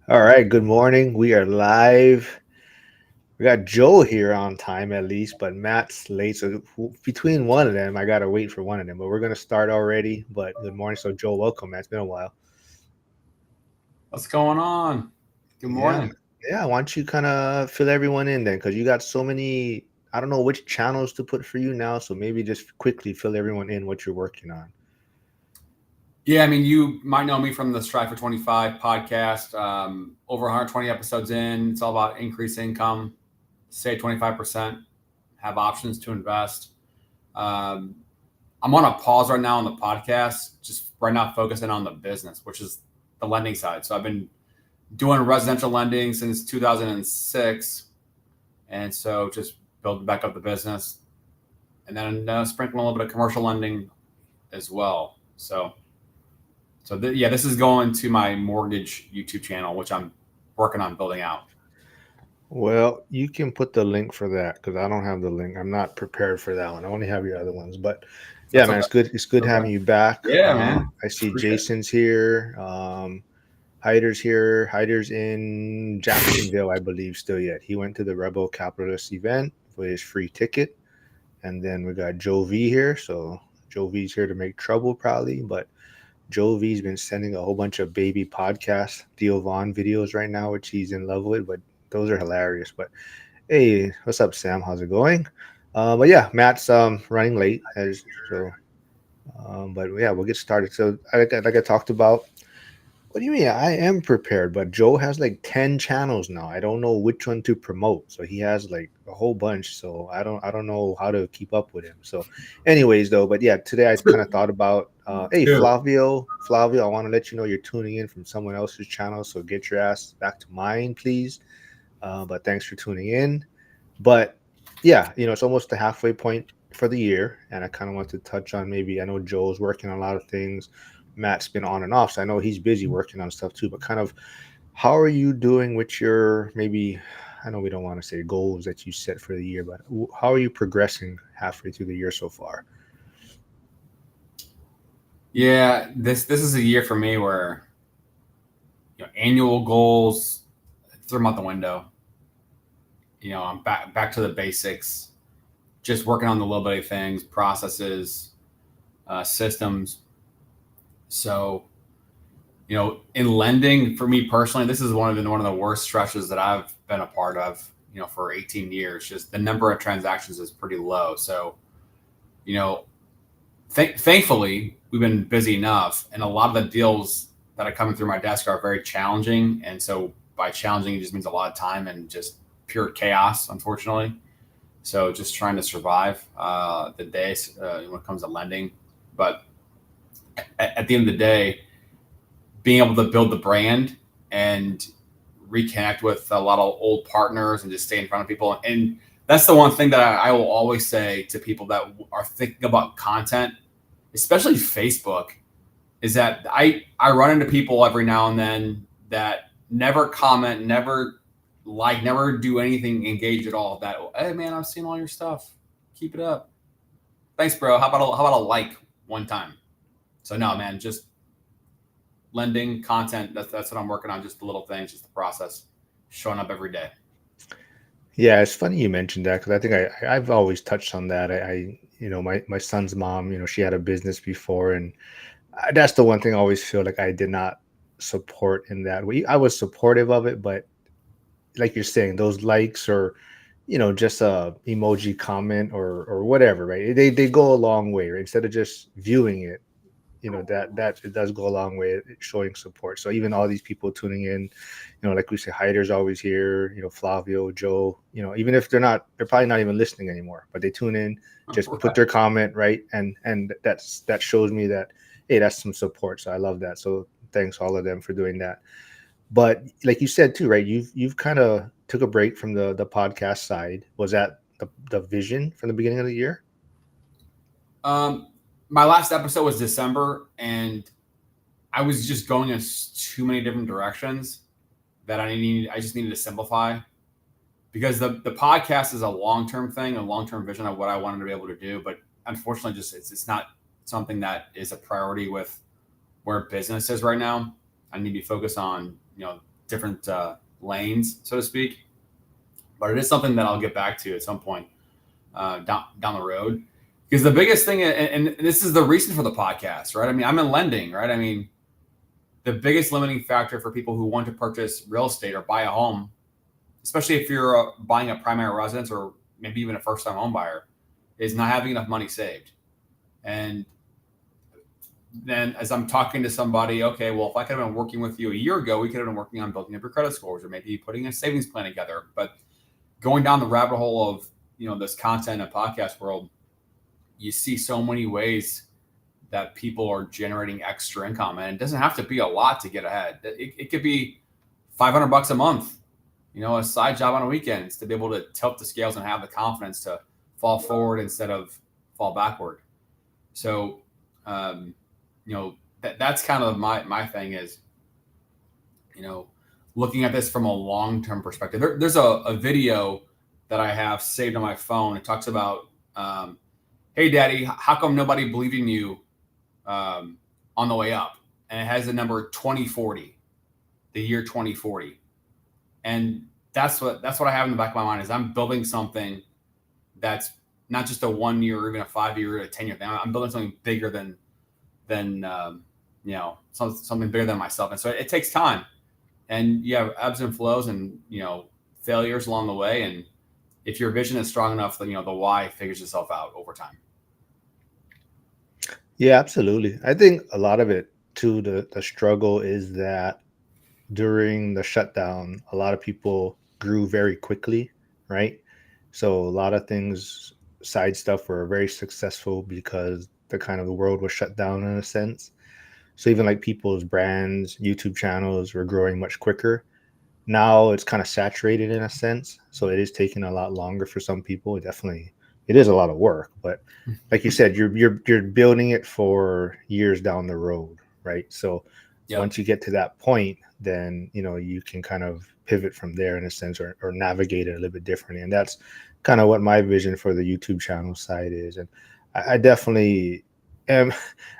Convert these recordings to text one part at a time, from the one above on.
All right, good morning. We are live. We got Joe here on time at least, but Matt's late. So between one of them, I gotta wait for one of them. But we're gonna start already. But good morning. So Joe, welcome, man. It's been a while. What's going on? Good Yeah, morning. yeah. Why don't you kind of fill everyone in then? Because you got so many. I don't know which channels to put for you now. So maybe just quickly fill everyone in what you're working on. Yeah, I mean, you might know me from the Strive for 25 podcast. Over 120 episodes in, it's all about increase income, save 25%, have options to invest. Um, I'm on a pause right now on the podcast, just right now focusing on the business, which is the lending side. So I've been doing residential lending since 2006. And so just building back up the business and then sprinkling a little bit of commercial lending as well. So this is going to my mortgage YouTube channel, which I'm working on building out. Well, you can put the link for that because I don't have the link. I'm not prepared for that one. I only have your other ones. But yeah, That's man, okay. it's good. It's good Okay. having you back. Yeah, man. I see Appreciate it. Jason's here. Hyder's here. Hyder's in Jacksonville, I believe, still yet. He went to the Rebel Capitalist event for his free ticket. And then we got Joe V here. So Joe V's here to make trouble probably. But Joe V's been sending a whole bunch of baby podcast Theo Vaughn videos right now, which he's in love with. But those are hilarious. But hey, what's up, Sam? How's it going? But yeah, Matt's running late, as so. But yeah, we'll get started. So, like I talked about, what do you mean? I am prepared, but Joe has like 10 channels now. I don't know which one to promote. So he has like a whole bunch. So I don't know how to keep up with him. So, anyways, though, but yeah, today I kind of thought about, hey, Two. Flavio, I want to let you know you're tuning in from someone else's channel. So get your ass back to mine, please. But thanks for tuning in. But yeah, it's almost the halfway point for the year, and I kind of want to touch on maybe I know Joe's working on a lot of things. Matt's been on and off, so I know he's busy working on stuff too. But kind of, how are you doing with your maybe? I know we don't want to say goals that you set for the year, but how are you progressing halfway through the year so far? Yeah, this is a year for me where annual goals throw them out the window. I'm back to the basics, just working on the little bitty things, processes, systems. So in lending for me personally, this is one of the worst stretches that I've been a part of. For 18 years, just the number of transactions is pretty low. So, you know, thankfully we've been busy enough, and a lot of the deals that are coming through my desk are very challenging. And so by challenging, it just means a lot of time and just pure chaos, unfortunately. So just trying to survive the days when it comes to lending. But at the end of the day, being able to build the brand and reconnect with a lot of old partners and just stay in front of people. And that's the one thing that I will always say to people that are thinking about content, especially Facebook, is that I run into people every now and then that never comment, never like, never do anything engage at all. That, hey man, I've seen all your stuff. Keep it up. Thanks, bro. How about a like one time? So no, man, just lending content. That's what I'm working on. Just the little things, just the process, showing up every day. Yeah, it's funny you mentioned that because I think I've always touched on that. My son's mom, she had a business before, and that's the one thing I always feel like I did not support in that way. I was supportive of it, but like you're saying, those likes or just a emoji comment or whatever, right? They go a long way, right? Instead of just viewing it, that it does go a long way at showing support. So even all these people tuning in, like we say, Hyder's always here, Flavio, Joe, even if they're probably not even listening anymore, but they tune in, just put Right. their comment, right? And that shows me that, hey, that's some support. So I love that. So thanks all of them for doing that. But like you said too, right? You've kind of took a break from the podcast side. Was that the vision from the beginning of the year? Um, my last episode was December, and I was just going in too many different directions that I just needed to simplify, because the podcast is a long term thing, a long term vision of what I wanted to be able to do. But unfortunately, just it's not something that is a priority with where business is right now. I need to be focused on different lanes, so to speak. But it is something that I'll get back to at some point down the road. Because the biggest thing, and this is the reason for the podcast, right? I mean, I'm in lending, right? I mean, the biggest limiting factor for people who want to purchase real estate or buy a home, especially if you're buying a primary residence or maybe even a first-time home buyer, is not having enough money saved. And then as I'm talking to somebody, okay, well, if I could have been working with you a year ago, we could have been working on building up your credit scores or maybe putting a savings plan together. But going down the rabbit hole of, this content and podcast world, you see so many ways that people are generating extra income, and it doesn't have to be a lot to get ahead. It could be $500 a month, a side job on a weekend to be able to tilt the scales and have the confidence to fall forward instead of fall backward. So, that's kind of my thing is, looking at this from a long-term perspective. There's a video that I have saved on my phone. It talks about, hey, Daddy, how come nobody believed in you on the way up? And it has the number 2040, the year 2040. And that's what I have in the back of my mind is I'm building something that's not just a 1 year or even a 5 year or a 10-year thing. I'm building something bigger than something bigger than myself. And so it takes time, and you have ebbs and flows and, failures along the way. And if your vision is strong enough, then, the why figures itself out over time. Yeah, absolutely. I think a lot of it too, the struggle is that during the shutdown, a lot of people grew very quickly, right? So a lot of things, side stuff, were very successful because the world was shut down in a sense. So even like people's brands, YouTube channels were growing much quicker. Now it's kind of saturated in a sense, so it is taking a lot longer for some people. It is a lot of work, but like you said, you're building it for years down the road, right? So Yep. once you get to that point, then you can kind of pivot from there in a sense, or navigate it a little bit differently. And that's kind of what my vision for the YouTube channel side is. And I definitely am.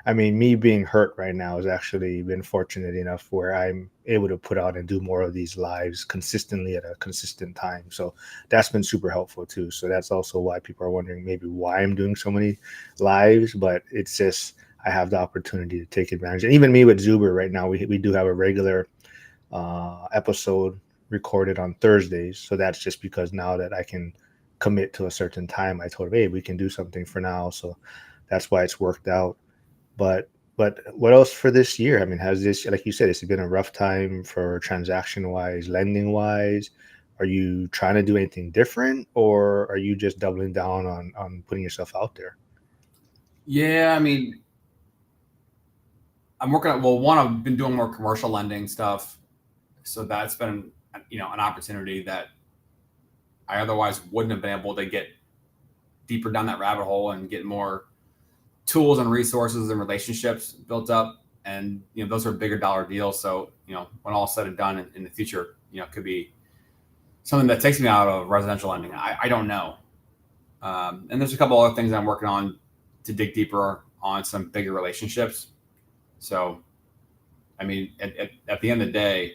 I mean, me being hurt right now has actually been fortunate enough where I'm able to put out and do more of these lives consistently at a consistent time. So that's been super helpful too. So that's also why people are wondering maybe why I'm doing so many lives, but it's just I have the opportunity to take advantage. And even me with Zuber right now, we do have a regular episode recorded on Thursdays. So that's just because now that I can commit to a certain time, I told him, hey, we can do something for now. So that's why it's worked out. But what else for this year? I mean, has this, like you said, it's been a rough time for transaction wise, lending wise. Are you trying to do anything different, or are you just doubling down on putting yourself out there? Yeah, I mean, I'm working on, well, one, I've been doing more commercial lending stuff. So that's been, an opportunity that I otherwise wouldn't have been able to get deeper down that rabbit hole and get more tools and resources and relationships built up. And, those are bigger dollar deals. So, when all said and done in the future, it could be something that takes me out of residential lending. I don't know. And there's a couple other things I'm working on to dig deeper on some bigger relationships. So, I mean, at the end of the day,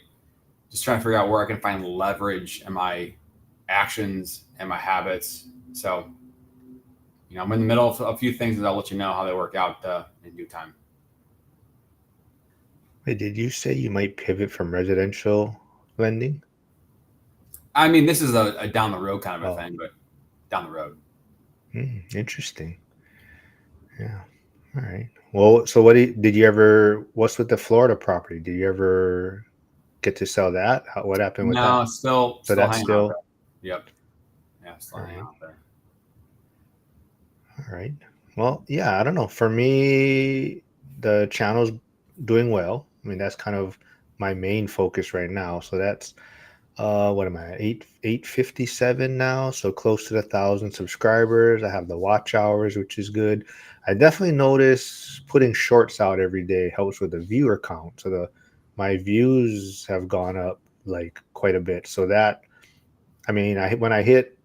just trying to figure out where I can find leverage in my actions and my habits. So, I'm in the middle of a few things that I'll let you know how they work out in due time. Wait, did you say you might pivot from residential lending? I mean, this is a down the road kind of a thing, but down the road. Interesting. Yeah. All right. Well, so did you ever? What's with the Florida property? Did you ever get to sell that? What happened with No, that? it's still So that's hanging out still there. Yep. Yeah, still all hanging right. out there. All right. Well, yeah, I don't know. For me, the channel's doing well. I mean, that's kind of my main focus right now. So that's what am I at? 857 now, so close to 1,000 subscribers. I have the watch hours, which is good. I definitely notice putting shorts out every day helps with the viewer count. So my views have gone up like quite a bit. So that, I mean, when I hit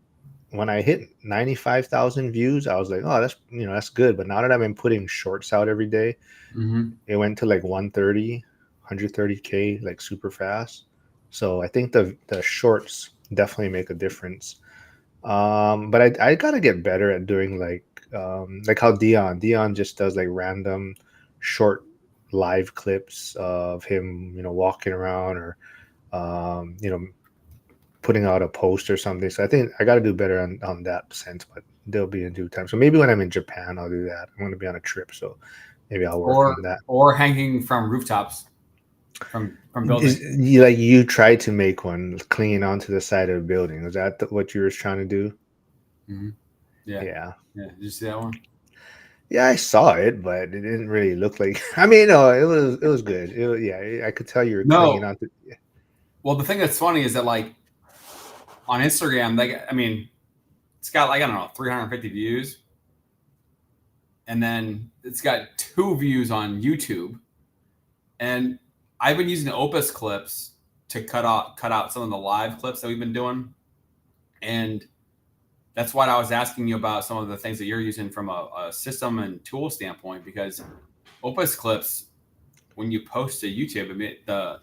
95,000 views, I was like, oh, that's good. But now that I've been putting shorts out every day, Mm-hmm. it went to like 130, 130K, like super fast. So I think the shorts definitely make a difference. But I gotta get better at doing like how Dion just does like random short live clips of him, walking around or putting out a post or something. So I think I gotta do better on that sense, but they'll be in due time. So maybe when I'm in Japan, I'll do that. I'm gonna be on a trip, so maybe I'll work or on that. or hanging from rooftops from Is buildings. you like you tried to make one clinging onto the side of a building? Was that what you were trying to do? Hmm. Yeah, Yeah. yeah. Did you see that one? Yeah, I saw it, but it didn't really look like. I mean, no, it was good. Yeah, I could tell you were clinging No. onto. Well, the thing that's funny is that like on Instagram, I mean, it's got like I don't know 350 views, and then it's got 2 views on YouTube. And I've been using Opus clips to cut out some of the live clips that we've been doing, and that's why I was asking you about some of the things that you're using from a system and tool standpoint because Opus clips when you post to YouTube, I mean the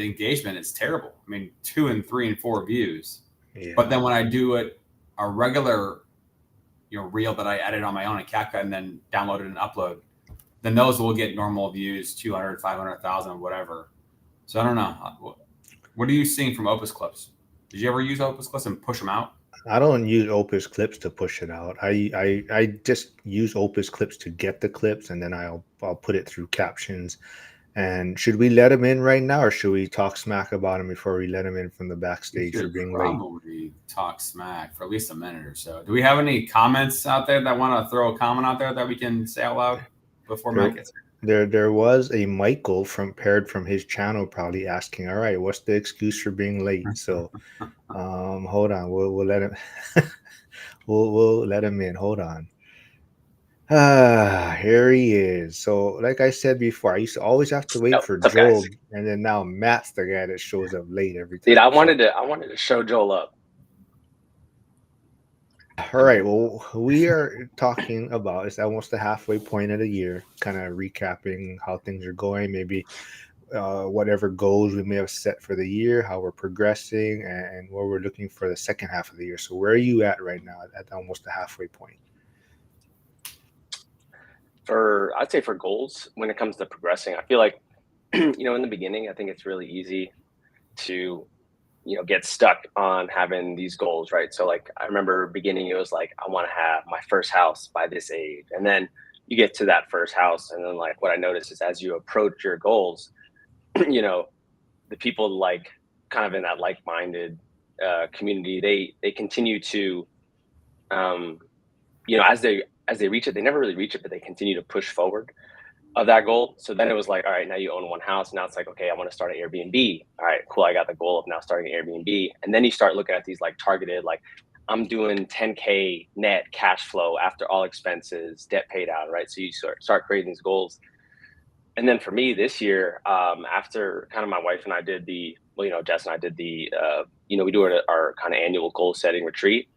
engagement is terrible. I mean 2 and 3 and 4 views, but Yeah, then when I do it a regular reel that I edit on my own in CapCut and then download it and upload, then those will get normal views 200, 500,000, whatever. So I don't know. What are you seeing from Opus clips? Did you ever use Opus clips and push them out? I don't use Opus clips to push it out. I just use Opus clips to get the clips, and then I'll put it through captions. And should we let him in right now, or should we talk smack about him before we let him in from the We backstage for should being late? probably talk smack for at least a minute or so. Do we have any comments out there that want to throw a comment out there that we can say out loud before There, Matt gets here? there was a Michael paired from his channel probably asking, "All right, what's the excuse for being late?" So, hold on, we'll let him, we'll let him in. Hold on. Ah, here he is. So, like I said before, I used to always have to Yo, wait for what's up, guys? Joel, and then now Matt's the guy that shows up late every Dude, I time. So, wanted to I wanted to show Joel up. all right. Well, we are talking about it's almost the halfway point of the year, kind of recapping how things are going, maybe whatever goals we may have set for the year, how we're progressing, and what we're looking for the second half of the year. So, where are you at right now at almost the halfway point? I'd say for goals when it comes to progressing, I feel like in the beginning, I think it's really easy to get stuck on having these goals, right? So like I remember beginning it was like I want to have my first house by this age. And then you get to that first house and then like what I noticed is as you approach your goals, you know, the people like kind of in that like-minded community, they continue to um as they reach it, they never really reach it, but they continue to push forward of that goal. So then it was like, all right, now you own one house. Now it's like, okay, I want to start an Airbnb. All right, cool. I got the goal of now starting an Airbnb. And then you start looking at these like targeted, like I'm doing 10K net cash flow after all expenses, debt paid out, right? So you start creating these goals. And then for me this year, after kind of my wife and I did Jess and I did we do our kind of annual goal setting retreat.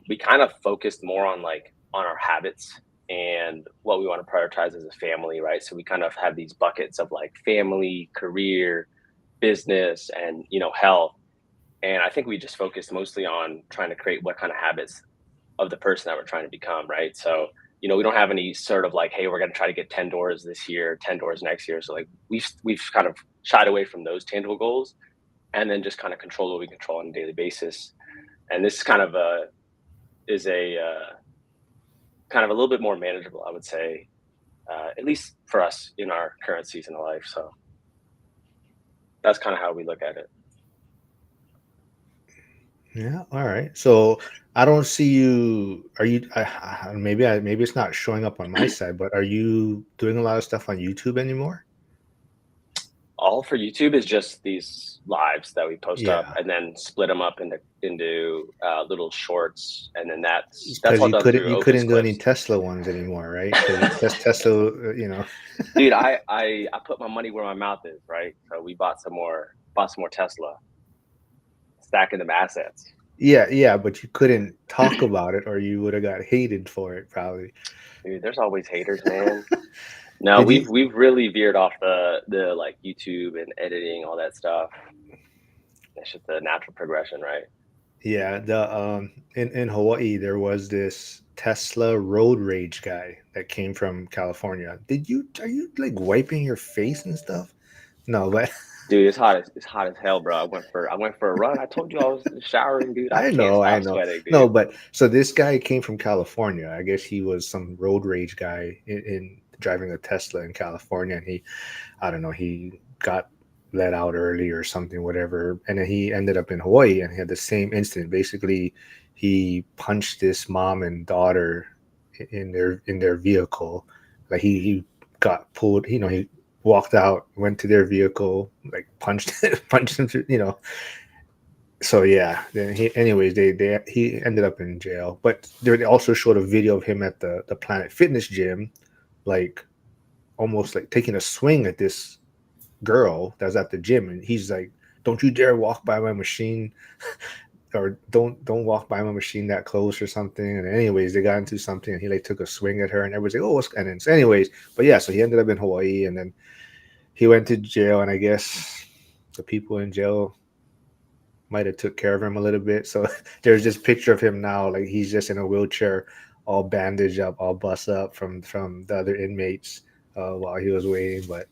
We kind of focused more on like on our habits and what we want to prioritize as a family, right? So we kind of have these buckets of like family, career, business, and health. And I think we just focused mostly on trying to create what kind of habits of the person that we're trying to become, right? So we don't have any sort of like, hey, we're going to try to get 10 doors this year, 10 doors next year. So like we've kind of shied away from those tangible goals, and then just kind of control what we control on a daily basis. And this kind of is a kind of a little bit more manageable, I would say, at least for us in our current season of life. So that's kind of how we look at it. Yeah. All right. So I don't see you. Are you? Maybe it's not showing up on my side, but are you doing a lot of stuff on YouTube anymore? All for YouTube is just these lives that we post up Yeah, and then split them up into little shorts, and then that's because all you done couldn't through you Opus couldn't do any clips. Tesla ones anymore, right? Because Tesla, Dude, I put my money where my mouth is, right? So we bought some more Tesla, stacking them assets. yeah, but you couldn't talk about it, or you would have got hated for it, probably. Dude, there's always haters, man. No, Did you? we've really veered off the like YouTube and editing, all that stuff. It's just a natural progression, right? Yeah, the in Hawaii there was this Tesla road rage guy that came from California. Are you like wiping your face and stuff? No, but Dude, it's hot as hell, bro. I went for a run. I told you I was showering, dude. I I can't know, I stop know. sweating, No, dude. but so this guy came from California. I guess he was some road rage guy in driving a Tesla in California, and I don't know, he got let out early or something, whatever. And then he ended up in Hawaii and he had the same incident. Basically, he punched this mom and daughter in their vehicle. Like he got pulled, he walked out, went to their vehicle, like punched punched him through, so yeah, then he ended up in jail. But they also showed a video of him at the Planet Fitness gym, like almost like taking a swing at this girl that's at the gym, and he's like, "Don't you dare walk by my machine, or don't walk by my machine that close or something." And anyways, they got into something, and he like took a swing at her, and everybody's like, "Oh, what's?" And then so anyways, but yeah, so he ended up in Hawaii, and then he went to jail, and I guess the people in jail might have took care of him a little bit. So there's this picture of him now, like he's just in a wheelchair, all bandaged up, all bust up from the other inmates while he was waiting. But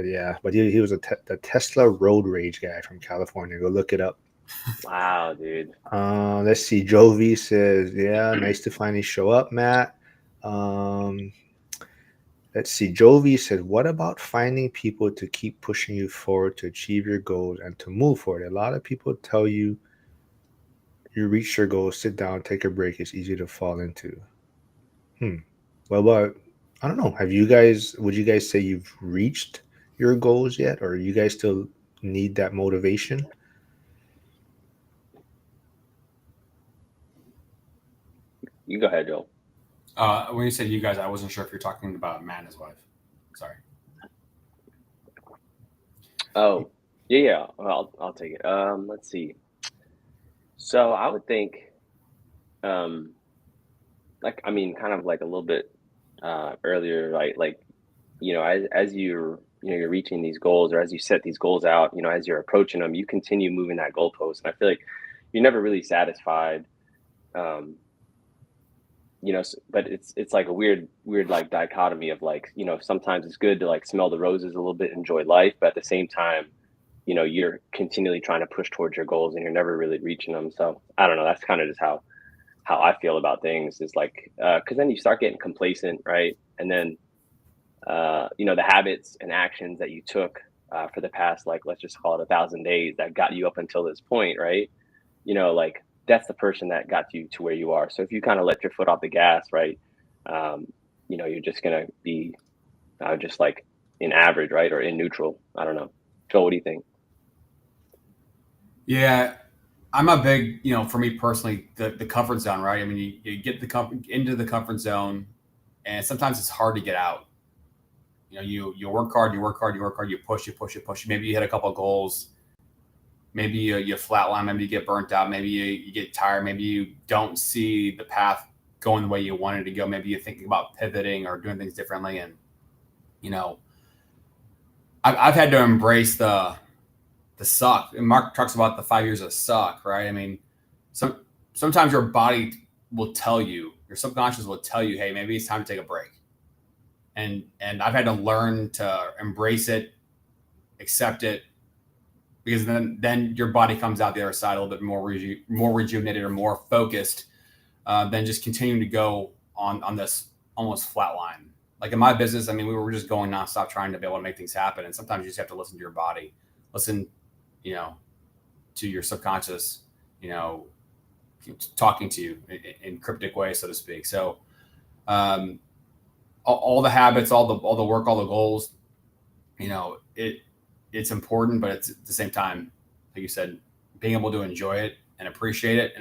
yeah, but he was the Tesla road rage guy from California. Go look it up. Wow, dude. Let's see. Joe V says, "Yeah, nice to finally show up, Matt." Um, let's see. Joe V said, "What about finding people to keep pushing you forward to achieve your goals and to move forward? A lot of people tell you reach your goals, sit down, take a break. It's easy to fall into." Hmm. Well, but I don't know. Would you guys say you've reached your goals yet, or you guys still need that motivation? You go ahead, Joel. When you said you guys, I wasn't sure if you're talking about Matt and his wife. Sorry. Oh, yeah. Well, I'll take it. Let's see. So I would think, um, like I mean, kind of like a little bit earlier, right? Like as you're reaching these goals, or as you set these goals out, as you're approaching them, you continue moving that goalpost, and I feel like you're never really satisfied. Um, but it's like a weird like dichotomy of like, sometimes it's good to like smell the roses a little bit, enjoy life, but at the same time, you're continually trying to push towards your goals and you're never really reaching them. So I don't know. That's kind of just how I feel about things, is like, because then you start getting complacent, right? And then the habits and actions that you took for the past, like, let's just call it 1,000 days that got you up until this point, right? Like, that's the person that got you to where you are. So if you kind of let your foot off the gas, right, um, you're just gonna be just like in average, right, or in neutral. I don't know. Joel, what do you think? Yeah, I'm a big, for me personally, the comfort zone, right? I mean, you get into the comfort zone, and sometimes it's hard to get out. You work hard, you work hard, you work hard, you push, you push, you push. Maybe you hit a couple of goals. Maybe you flatline. Maybe you get burnt out. Maybe you get tired. Maybe you don't see the path going the way you wanted to go. Maybe you're thinking about pivoting or doing things differently. And you know, I've had to embrace the suck. And Mark talks about the 5 years of suck, right? I mean, sometimes your body will tell you, your subconscious will tell you, hey, maybe it's time to take a break. And I've had to learn to embrace it, accept it, because then your body comes out the other side a little bit more more rejuvenated or more focused than just continuing to go on this almost flat line. Like in my business, I mean, we were just going nonstop trying to be able to make things happen, and sometimes you just have to listen to your body, listen, you know, to your subconscious, you know, talking to you in cryptic ways, so to speak. So, all the habits, all the work, all the goals, it's important, but it's at the same time, like you said, being able to enjoy it and appreciate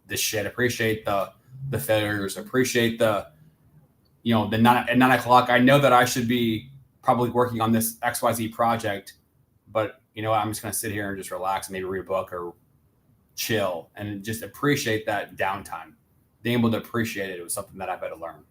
the shit, appreciate the failures, appreciate the 9 o'clock. I know that I should be probably working on this XYZ project, but I'm just gonna sit here and just relax and maybe read a book or chill and just appreciate that downtime. Being able to appreciate it was something that I've had to learn.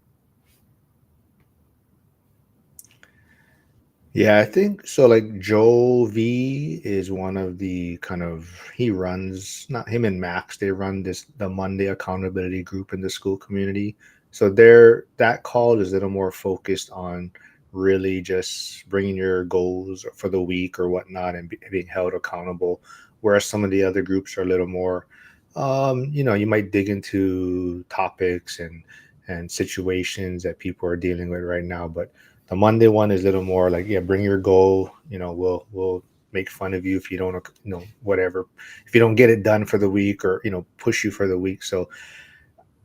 Yeah, I think so. Like Joe V is one of the kind of he runs not him and Max. They run this the Monday accountability group in the school community. So that call is a little more focused on really just bringing your goals for the week or whatnot and being held accountable. Whereas some of the other groups are a little more, you might dig into topics and situations that people are dealing with right now, but the Monday one is a little more like, yeah, bring your goal. We'll make fun of you if you don't, whatever, if you don't get it done for the week or push you for the week. So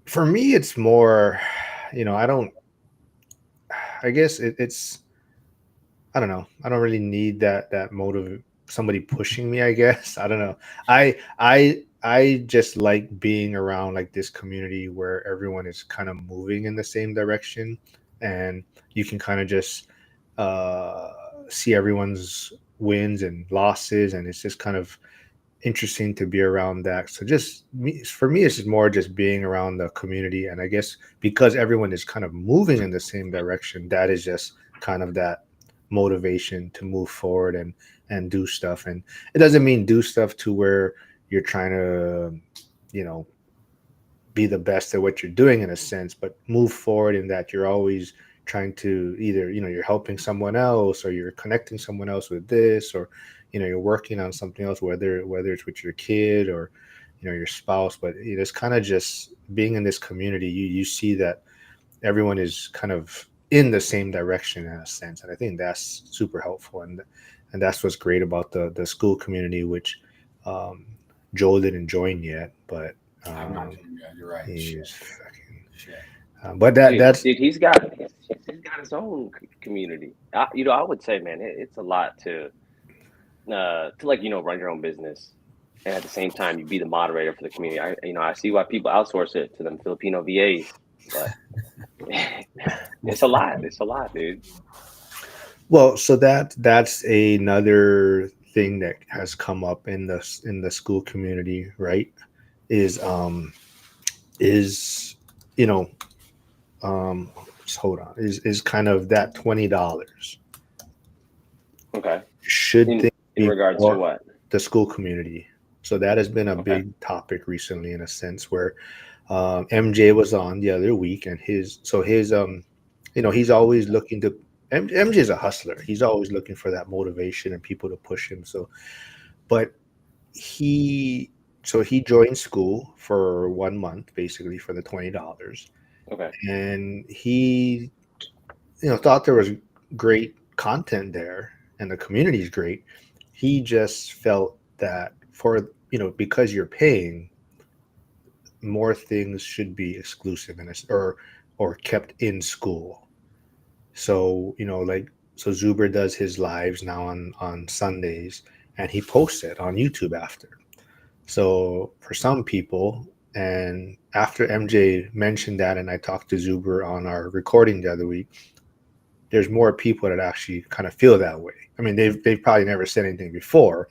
for me, it's more, I don't. I guess it's I don't know. I don't really need that motive somebody pushing me, I guess. I don't know. I just like being around like this community where everyone is kind of moving in the same direction and you can kind of just uh see everyone's wins and losses, and it's just kind of interesting to be around that. So just for me, it's just more just being around the community, and I guess because everyone is kind of moving in the same direction, that is just kind of that motivation to move forward and do stuff. And it doesn't mean do stuff to where you're trying to, you know, be the best at what you're doing in a sense, but move forward in that you're always trying to either, you're helping someone else or you're connecting someone else with this, or, you're working on something else, whether it's with your kid or, your spouse. But it's kind of just being in this community, you see that everyone is kind of in the same direction in a sense. And I think that's super helpful. And that's what's great about the school community, which um, Joel didn't join yet, but I'm not um, doing good. You're right. he's Shit. fucking. Shit. But that's Dude, he's got his own community. I would say, man, it's a lot to like run your own business, and at the same time you be the moderator for the community. I see why people outsource it to them Filipino VAs, but it's a lot. It's a lot, dude. well. So that's another thing that has come up in the school community, right? Is is you know just hold on, is kind of that $20 Okay. should In things in be regards to more what? the school community. So that has been a Okay. big topic recently in a sense where MJ was on the other week, and he's always looking to. MJ is a hustler. He's always looking for that motivation and people to push him. So, but he he joined school for 1 month basically for the $20, Okay. and he thought there was great content there and the community is great. He just felt that for because you're paying, more things should be exclusive and or kept in school. So like, so Zuber does his lives now on Sundays, and he posts it on YouTube after. So for some people, and after MJ mentioned that, and I talked to Zuber on our recording the other week, there's more people that actually kind of feel that way. I mean, they've probably never said anything before,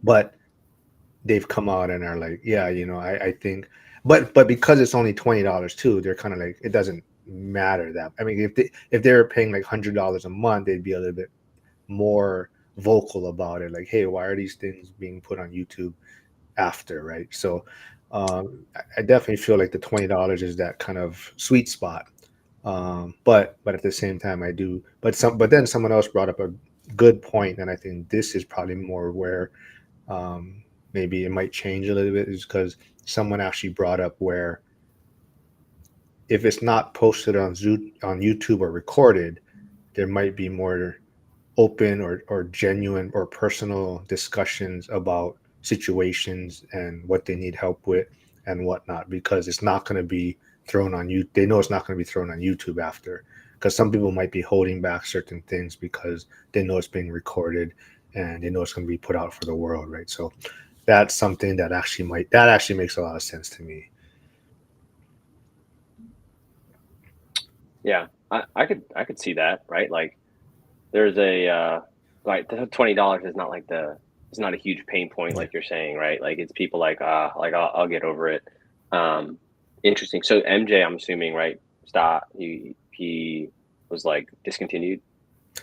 but they've come out and are like, yeah, I think, but because it's only $20 too, they're kind of like, it doesn't matter that. I mean, if they're paying like $100 a month, they'd be a little bit more vocal about it. Like, hey, why are these things being put on YouTube after, right? So I definitely feel like the $20 is that kind of sweet spot. But at the same time, I do. But then someone else brought up a good point, and I think this is probably more where um, maybe it might change a little bit, is because someone actually brought up where if it's not posted on YouTube or recorded, there might be more open or genuine or personal discussions about situations and what they need help with and whatnot, because it's not going to be thrown on you. They know it's not going to be thrown on YouTube after, because some people might be holding back certain things because they know it's being recorded and they know it's going to be put out for the world, right? So that's something that actually makes a lot of sense to me. Yeah. I could see that, right? Like there's like the $20 is not like it's not a huge pain point Yeah. like you're saying, right? Like it's people like I'll get over it. Um Interesting. So MJ, I'm assuming, right? Stop. He was like discontinued.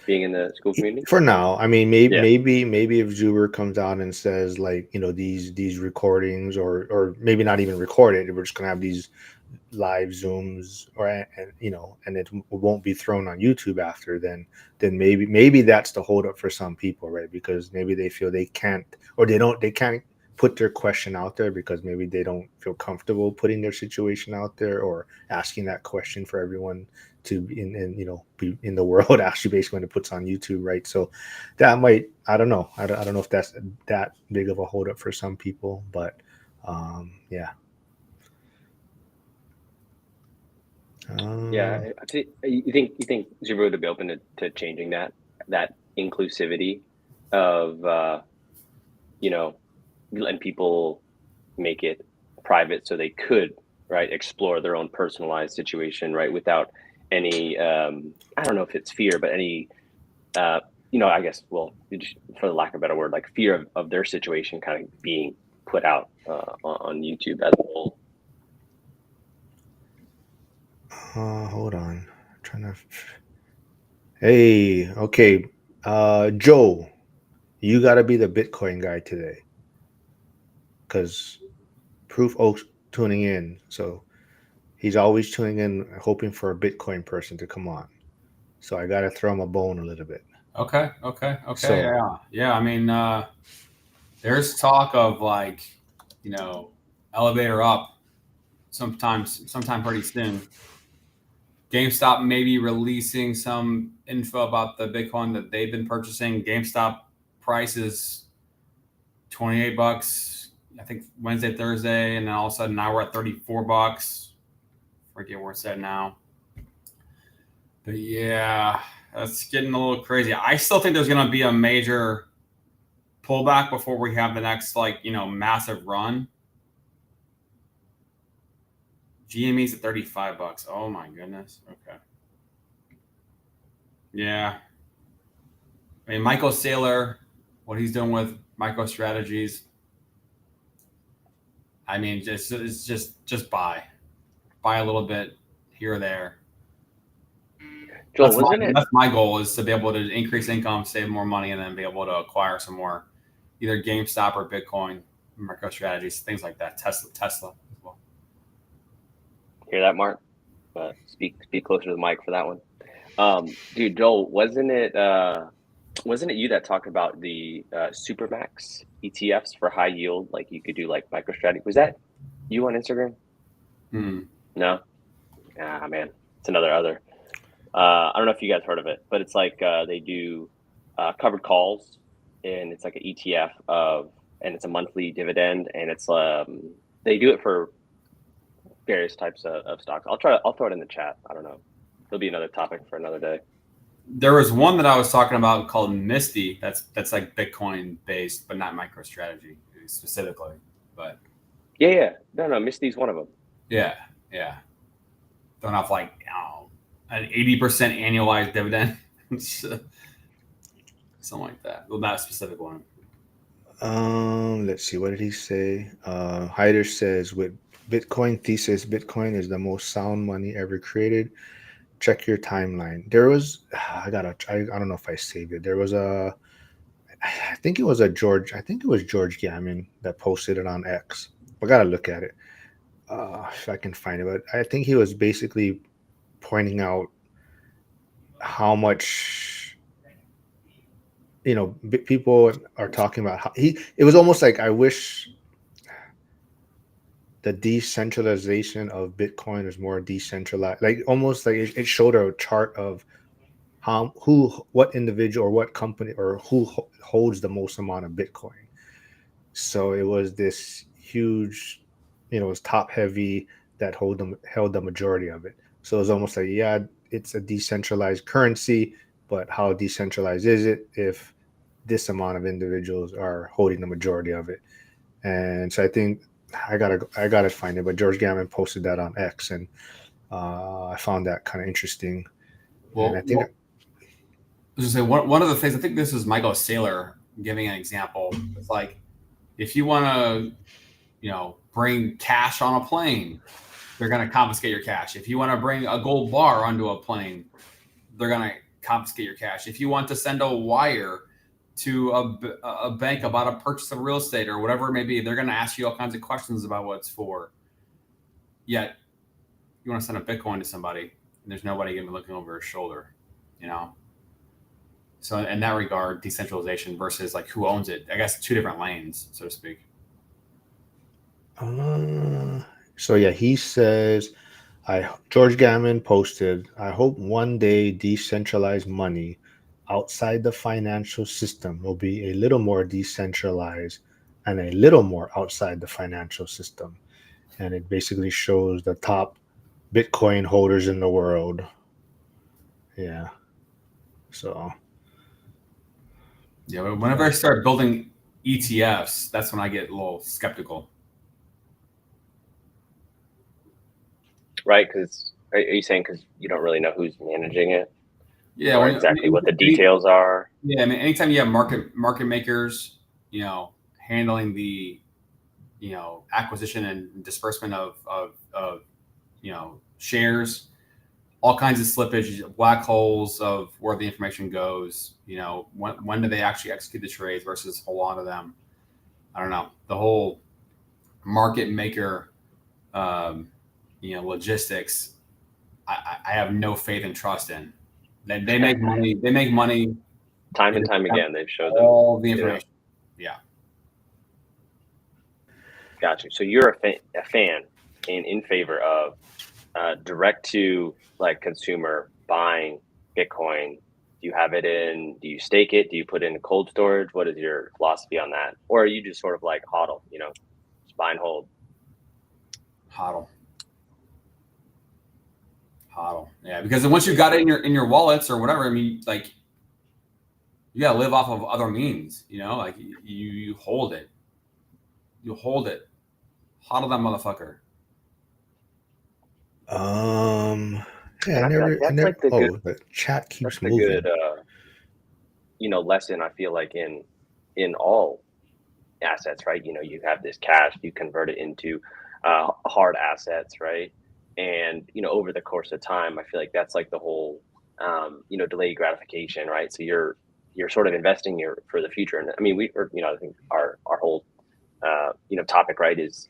being in the school community? For now, I mean, maybe Yeah. maybe if Zuber comes out and says like, these recordings, or maybe not even recorded, we're just gonna have these live Zooms, and it won't be thrown on YouTube after. Then maybe that's the holdup for some people, right? Because maybe they feel they can't, or they can't put their question out there because maybe they don't feel comfortable putting their situation out there or asking that question for everyone to be in the world actually, basically, when it puts on YouTube, right? So that might, I don't know, I don't know if that's that big of a holdup for some people, but yeah. Yeah, I think you think Zuber would be open to changing that inclusivity of letting people make it private so they could, right, explore their own personalized situation, right, without any I don't know if it's fear, but any I guess, well, for the lack of a better word, like fear of their situation kind of being put out on YouTube as a whole. Hold on. I'm trying to. Hey, okay. Joe, you got to be the Bitcoin guy today because Proof Oak's tuning in. So he's always tuning in, hoping for a Bitcoin person to come on. So I got to throw him a bone a little bit. Okay. So, Yeah. I mean, there's talk of elevator up sometime pretty soon. GameStop may be releasing some info about the Bitcoin that they've been purchasing. GameStop price is $28, I think Wednesday, Thursday, and then all of a sudden now we're at $34. Forget where it's at now. But yeah, that's getting a little crazy. I still think there's going to be a major pullback before we have the next massive run. GME's at $35. Oh my goodness. Okay. Yeah. I mean, Michael Saylor, what he's doing with MicroStrategies. I mean, it's just buy a little bit here or there. Joel, That's my goal, is to be able to increase income, save more money, and then be able to acquire some more, either GameStop or Bitcoin, MicroStrategies, things like that. Tesla as well. Hear that, Mark? Speak closer to the mic for that one. Dude, Joel, wasn't it you that talked about the Supermax ETFs for high yield? Like you could do like MicroStrategy. Was that you on Instagram? No? Ah, man. It's another. I don't know if you guys heard of it, but it's like they do covered calls, and it's like an ETF and it's a monthly dividend, and it's they do it for various types of stocks. I'll throw it in the chat. I don't know. It'll be another topic for another day. There was one that I was talking about called Misty. That's like Bitcoin based, but not MicroStrategy specifically. But yeah. No, Misty's one of them. Yeah. Throwing off an 80% annualized dividend, something like that. Well, that specific one. let's see. What did he say? Hyder says, with Bitcoin thesis, Bitcoin is the most sound money ever created. Check your timeline. There was, I don't know if I saved it. There was I think it was George Gammon that posted it on X. I gotta look at it if I can find it. But I think he was basically pointing out how much people are talking about how it was almost like, I wish the decentralization of Bitcoin is more decentralized, like almost like it showed a chart of what individual or what company or who holds the most amount of Bitcoin. So it was this huge, it was top heavy that held the majority of it. So it was almost like, yeah, it's a decentralized currency, but how decentralized is it if this amount of individuals are holding the majority of it? And so I think I gotta find it, but George Gammon posted that on X, and I found that kind of interesting. Well, and I think I was just say one of the things, I think this is Michael Saylor giving an example. It's like, if you want to, bring cash on a plane, they're going to confiscate your cash. If you want to bring a gold bar onto a plane, they're going to confiscate your cash. If you want to send a wire to a bank about a purchase of real estate or whatever it may be, they're going to ask you all kinds of questions about what it's for. Yet you want to send a Bitcoin to somebody, and there's nobody going to be looking over his shoulder, you know? So in that regard, decentralization versus like who owns it, I guess 2 different lanes, so to speak. So yeah, he says, George Gammon posted, I hope one day decentralized money outside the financial system will be a little more decentralized and a little more outside the financial system. And it basically shows the top Bitcoin holders in the world. Yeah. So yeah, whenever I start building ETFs, that's when I get a little skeptical. Right? Because are you saying because you don't really know who's managing it? Yeah, or exactly what the details are? Yeah, I mean, anytime you have market makers, handling the, acquisition and disbursement of shares, all kinds of slippage, black holes of where the information goes. When do they actually execute the trades versus hold on to them? I don't know. The whole market maker, logistics, I have no faith and trust in. They make money. They make money time and time again. They've showed them all the information. Yeah. Gotcha. So you're a fan and in favor of direct to like consumer buying Bitcoin. Do you have it in? Do you stake it? Do you put it in cold storage? What is your philosophy on that? Or are you just sort of like hodl? Just buy and hold. Hodl. Yeah, because once you got it in your wallets or whatever, I mean, like, you gotta live off of other means. Like you hold it. You hold it. Hodl that motherfucker. Yeah, the chat keeps moving. Good, lesson I feel like in all assets, right? You have this cash, you convert it into hard assets, right? And over the course of time, I feel like that's like the whole delayed gratification, right? So you're sort of investing for the future, and I mean I think our whole topic, right, is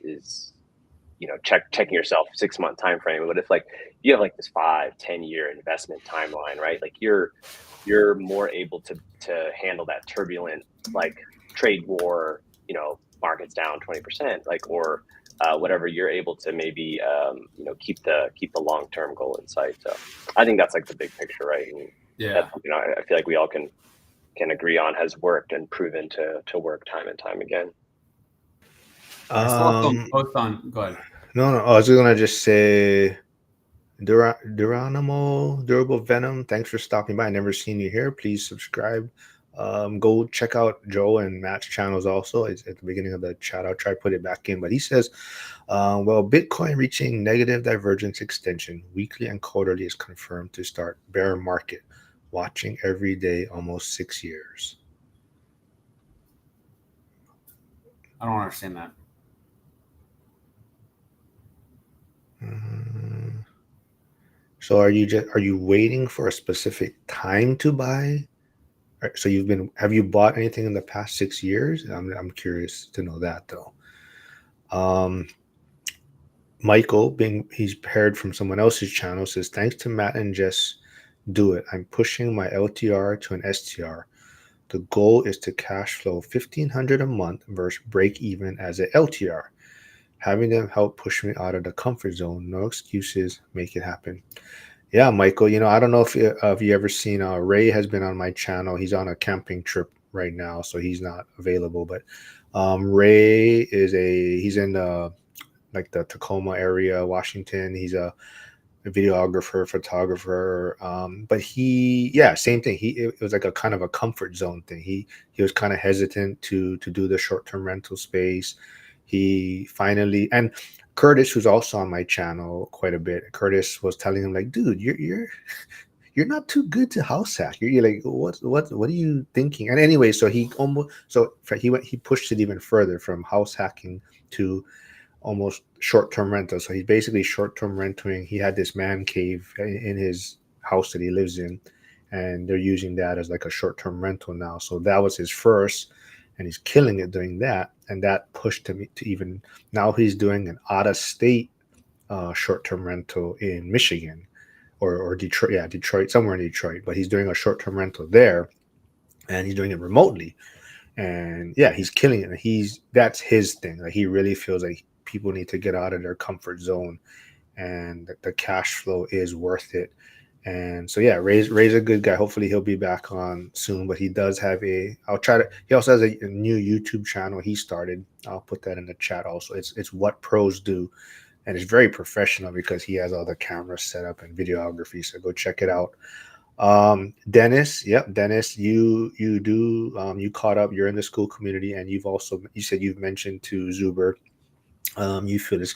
checking yourself 6-month time frame. But if like you have like this 5-10 year investment timeline, right, like you're more able to handle that turbulent like trade war, markets down 20%, like, or whatever, you're able to maybe keep the long-term goal in sight. So I think that's like the big picture, right? And yeah, I feel like we all can agree on has worked and proven to work time and time again. Go ahead. No, I was gonna just say, Duranimo, Durable Venom, thanks for stopping by. Never seen you here. Please subscribe. Go check out Joe and Matt's channels also. It's at the beginning of the chat. I'll try to put it back in. But he says, well, Bitcoin reaching negative divergence extension weekly and quarterly is confirmed to start bear market. Watching every day, almost 6 years. I don't understand that. So are you waiting for a specific time to buy? So have you bought anything in the past 6 years? I'm curious to know that though. Michael, he's paired from someone else's channel, says, thanks to Matt and Jess, do it. I'm pushing my LTR to an STR. The goal is to cash flow $1,500 a month versus break even as an LTR. Having them help push me out of the comfort zone. No excuses. Make it happen. Yeah, Michael, I don't know if you ever seen, Ray has been on my channel. He's on a camping trip right now, so he's not available. But Ray he's in like the Tacoma area, Washington. He's a videographer, photographer. But same thing. It was like a kind of a comfort zone thing. He was kind of hesitant to do the short-term rental space. He finally, and Curtis, who's also on my channel quite a bit, Curtis was telling him like, dude, you're not too good to house hack. You're like, what are you thinking? And anyway, so he pushed it even further from house hacking to almost short-term rental. So he's basically short-term renting. He had this man cave in his house that he lives in, and they're using that as like a short-term rental now. So that was his first, and he's killing it doing that, and that pushed him to even now he's doing an out-of-state short-term rental in Michigan or Detroit, yeah, Detroit, somewhere in Detroit, but he's doing a short-term rental there, and he's doing it remotely, and yeah, he's killing it. That's his thing. Like he really feels like people need to get out of their comfort zone, and the cash flow is worth it. And so yeah, Ray's a good guy. Hopefully he'll be back on soon. But he does have a. I'll try to. He also has a new YouTube channel he started. I'll put that in the chat also. It's What Pros Do, and it's very professional because he has all the cameras set up and videography. So go check it out. Dennis, yep, Dennis, you caught up. You're in the school community, and you said you've mentioned to Zuber. You feel this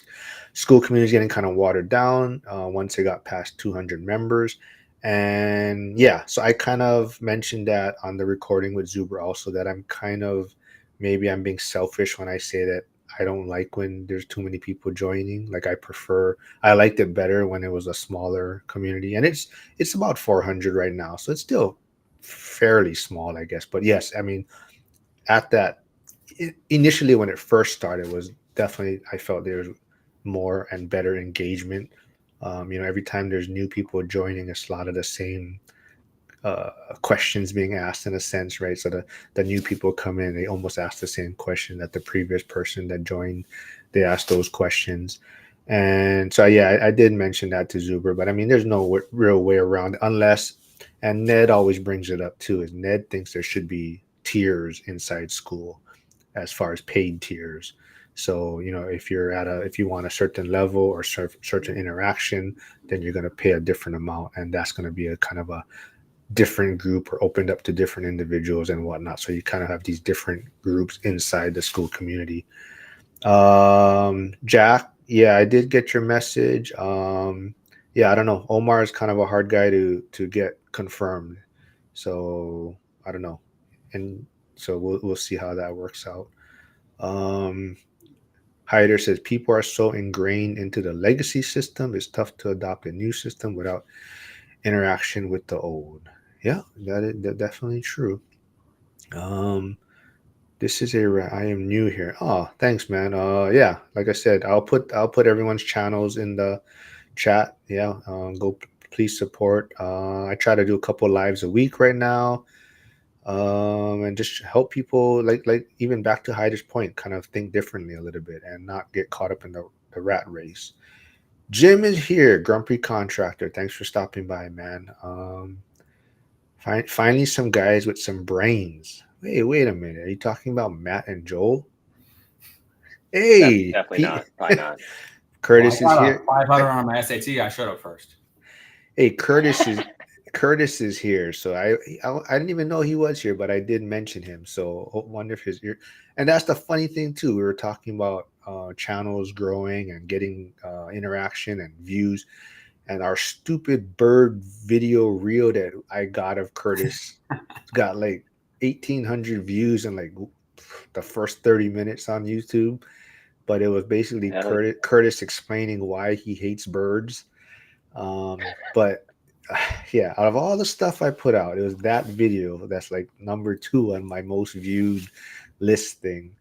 school community is getting kind of watered down once it got past 200 members. And yeah, so I kind of mentioned that on the recording with Zuber also, that maybe I'm being selfish when I say that I don't like when there's too many people joining. Like I liked it better when it was a smaller community, and it's about 400 right now. So it's still fairly small, I guess. But yes, I mean, at that initially when it first started was definitely I felt there was more and better engagement. Every time there's new people joining, it's a lot of the same questions being asked in a sense, right? So the new people come in, they almost ask the same question that the previous person that joined, they asked those questions. And so, yeah, I did mention that to Zuber, but I mean, there's no real way around it unless, and Ned always brings it up too, is Ned thinks there should be tiers inside school as far as paid tiers. So, if you want a certain level or certain interaction, then you're going to pay a different amount, and that's going to be a kind of a different group or opened up to different individuals and whatnot. So you kind of have these different groups inside the school community. Jack, yeah, I did get your message. Yeah, I don't know. Omar is kind of a hard guy to get confirmed. So I don't know. And so we'll see how that works out. Um, Hyder says people are so ingrained into the legacy system, it's tough to adopt a new system without interaction with the old. Yeah, that definitely true. Um, this is I am new here. Oh, thanks, man. Yeah, like I said, I'll put everyone's channels in the chat. Yeah, go please support. I try to do a couple lives a week right now. And just help people like even back to Hyder's point, kind of think differently a little bit and not get caught up in the rat race. Jim is here, grumpy contractor. Thanks for stopping by, man. Finally some guys with some brains. Wait a minute. Are you talking about Matt and Joel? Hey, Definitely not. Probably not. Curtis Well, is I got here. a 500 on my SAT. I showed up first. Hey, Curtis is here. So I didn't even know he was here, but I did mention him. So wonder if his ear. And that's the funny thing too. We were talking about channels growing and getting interaction and views, and our stupid bird video reel that I got of Curtis got like 1,800 views in like the first 30 minutes on YouTube. But it was basically Hell yeah. Curtis explaining why he hates birds. But yeah, out of all the stuff I put out, it was that video that's like number 2 on my most viewed list thing.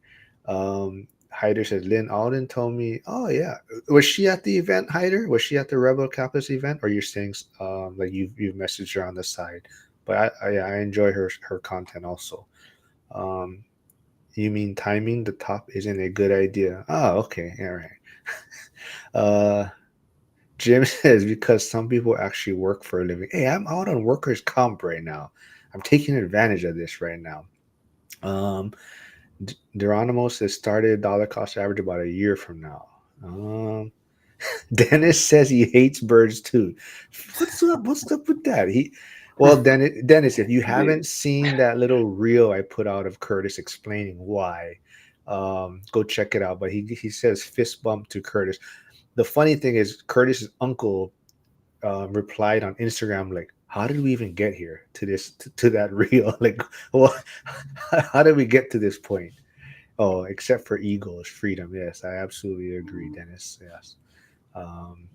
Hyder says Lynn Alden told me, oh yeah, was she at the event? Hyder, was she at the Rebel Campus event? Or you're saying like you've messaged her on the side? But I enjoy her content also. Um, you mean timing the top isn't a good idea? Oh, okay, all right. Jim says because some people actually work for a living. Hey, I'm out on workers' comp right now. I'm taking advantage of this right now. Um, Geronimo says started dollar cost average about a year from now. Dennis says he hates birds too. What's up? What's up with that? Well, Dennis, if you haven't seen that little reel I put out of Curtis explaining why, go check it out. But he says fist bump to Curtis. The funny thing is, Curtis's uncle replied on Instagram like, "How did we even get here to this to that reel? Like, well, how did we get to this point? Oh, except for Eagles freedom. Yes, I absolutely agree, Dennis. Yes, um,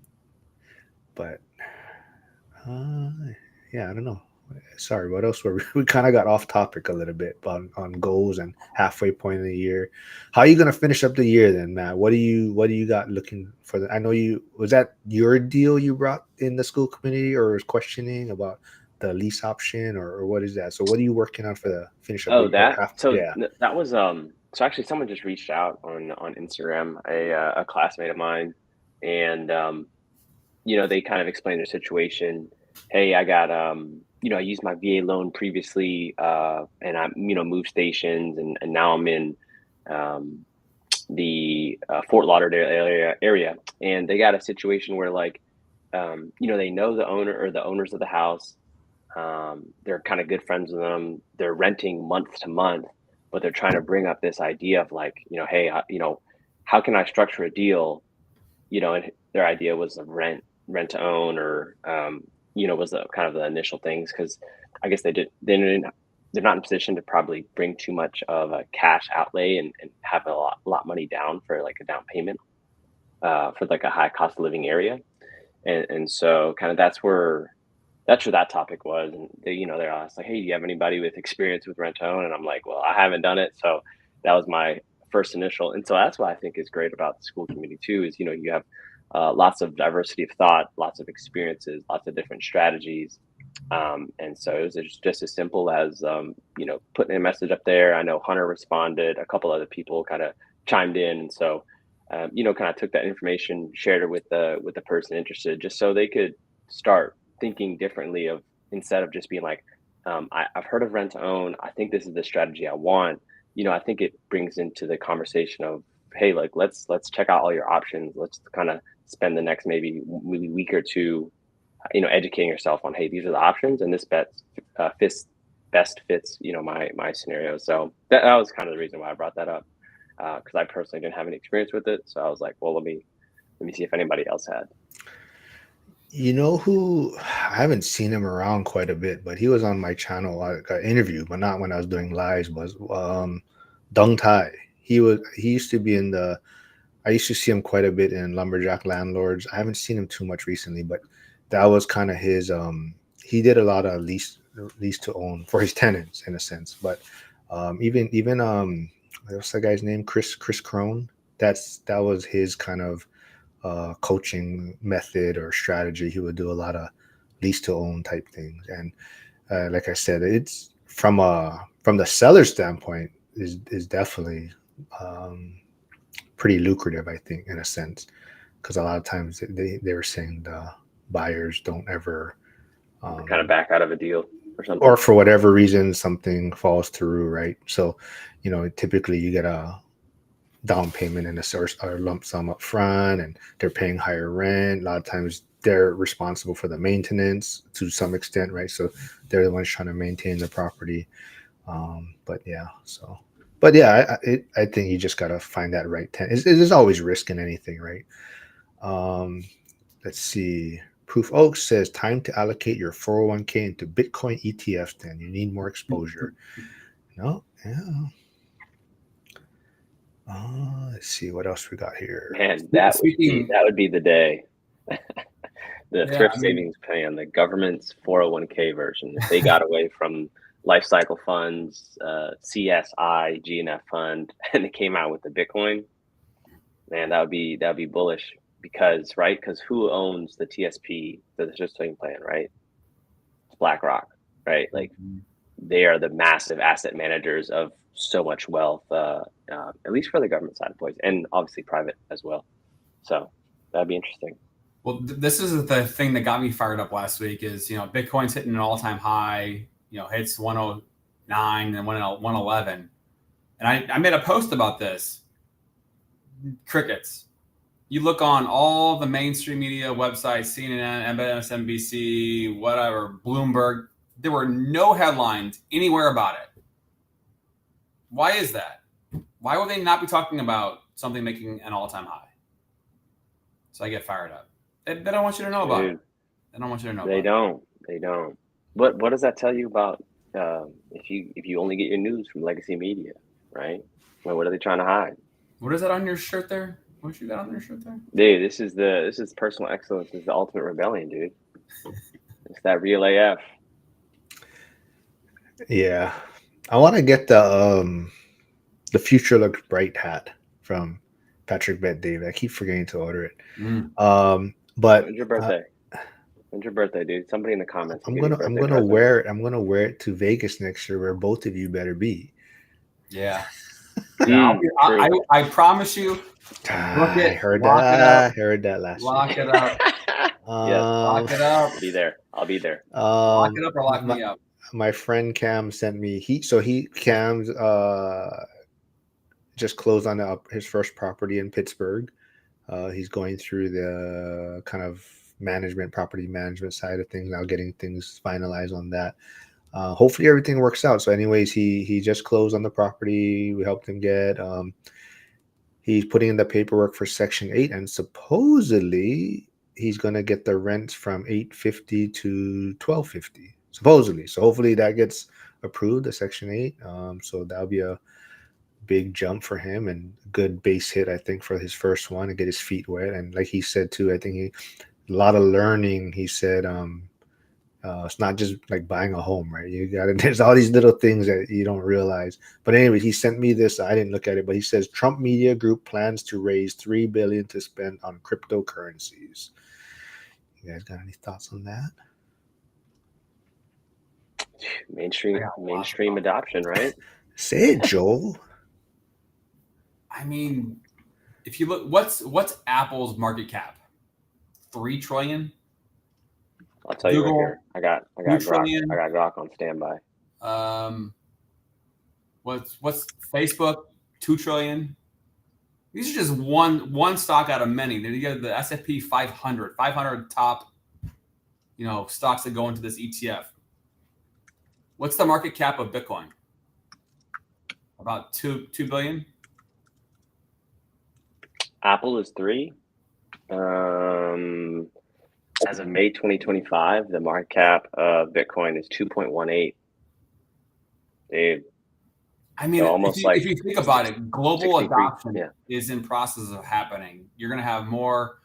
but uh, yeah, I don't know. Sorry, what else were we kind of got off topic a little bit on goals and halfway point of the year. How are you gonna finish up the year then, Matt? What do you got looking for I know you was that your deal you brought in the school community or was questioning about the lease option or what is that? So what are you working on for the finish up Oh, the or that half? so Yeah. that was so actually someone just reached out on Instagram, a classmate of mine, and they kind of explained their situation. Hey, I got I used my VA loan previously, and I moved stations, and now I'm in um the Fort Lauderdale area, and they got a situation where like they know the owner or the owners of the house. They're kind of good friends with them. They're renting month to month, but they're trying to bring up this idea of like, hey, how can I structure a deal? And their idea was a rent to own, or was the kind of the initial things, because I guess they're not in a position to probably bring too much of a cash outlay and have a lot money down for like a down payment for like a high cost of living area, and so kind of that's where that topic was. And they're asked like, hey, do you have anybody with experience with rent to own? And I'm like, well, I haven't done it. So that was my first initial. And so that's what I think is great about the school community too, is, you have lots of diversity of thought, lots of experiences, lots of different strategies. And so it was just as simple as, putting a message up there. I know Hunter responded, a couple other people kind of chimed in. And so, kind of took that information, shared it with the person interested, just so they could start thinking differently of, instead of just being like, I've heard of rent to own. I think this is the strategy I want. I think it brings into the conversation of, hey, like let's check out all your options. Let's kind of spend the next maybe week or two, educating yourself on, hey, these are the options, and this best fits, my scenario. So that was kind of the reason why I brought that up, because I personally didn't have any experience with it. So I was like, well, let me see if anybody else had. You know who I haven't seen him around quite a bit, but he was on my channel. I got interviewed, but not when I was doing lives. Was Dong Tai. He used to be in the. I used to see him quite a bit in Lumberjack Landlords. I haven't seen him too much recently, but that was kind of his. He did a lot of lease to own for his tenants in a sense, but even what's that guy's name? Chris Crone. That was his kind of coaching method or strategy. He would do a lot of lease to own type things, and like I said, it's from the seller standpoint is definitely pretty lucrative, I think, in a sense, because a lot of times they were saying the buyers don't ever Kind of back out of a deal or something. or for whatever reason something falls through, right? So typically you get a down payment and a source or lump sum up front, and they're paying higher rent. A lot of times they're responsible for the maintenance to some extent, right? So they're the ones trying to maintain the property. But yeah, I think you just gotta find that right tenant. There's always risk in anything, right? Um, let's see. Proof Oaks says time to allocate your 401k into Bitcoin ETFs. Then you need more exposure. No, yeah. Let's see what else we got here. Man, that would be the day. The thrift savings plan, the government's 401k version. If they got away from life cycle funds, CSI, GNF fund, and they came out with the Bitcoin, man, that would be bullish, because who owns the TSP, the thrift savings plan, right? It's BlackRock, right? Like they are the massive asset managers of so much wealth, at least for the government side of plays, and obviously private as well. So that'd be interesting. Well, this is the thing that got me fired up last week is, Bitcoin's hitting an all-time high, hits 109 and 111. And I made a post about this. Crickets. You look on all the mainstream media websites, CNN, MSNBC, whatever, Bloomberg, there were no headlines anywhere about it. Why is that? Why would they not be talking about something making an all-time high? So I get fired up. They don't want you to know about it. They don't want you to know. They don't. What does that tell you about if you only get your news from legacy media, right? Well, what are they trying to hide? What is that on your shirt there? What you got on your shirt there? Dude, this is personal excellence. Is the ultimate rebellion, dude. It's that real AF. Yeah, I want to get the Future Looks Bright hat from Patrick Bet David. I keep forgetting to order it. Mm. But When's your birthday? When's your birthday, dude? Somebody in the comments I'm give you a I'm birthday gonna present. wear it. I'm gonna wear it to Vegas next year, where both of you better be. Yeah. Yeah, True. I promise you, book I it, heard lock it that. I up, heard that last week. lock it up, Yes, lock it up, I'll be there. I'll be there. lock it up, or lock My, me up. my friend Cam sent me Cam's just closed on his first property in Pittsburgh. He's going through the kind of property management side of things now, getting things finalized on that. Hopefully everything works out. So, anyways, he just closed on the property. We helped him get. He's putting in the paperwork for Section 8, and supposedly he's gonna get the rents from 850 to 1250. Supposedly, so hopefully that gets approved, the Section 8. So that'll be a big jump for him and good base hit, I think, for his first one, and get his feet wet. And like he said too, I think a lot of learning. He said, it's not just like buying a home, right? You got to There's all these little things that you don't realize. But anyway, he sent me this. I didn't look at it, but he says Trump Media Group plans to raise $3 billion to spend on cryptocurrencies. You guys got any thoughts on that? Mainstream adoption, right? Say it, Joel. I mean, if you look, what's Apple's market cap? 3 trillion. I'll tell you right here. I got Grok. trillion. I got Grok on standby. What's Facebook? 2 trillion. These are just one stock out of many. Then you got the S&P 500 top, stocks that go into this ETF. What's the market cap of Bitcoin? About 2 billion. Apple is 3. As of May 2025, the market cap of Bitcoin is 2.18. Dude. I mean, if you think about it, global adoption is in process of happening. You're going to have more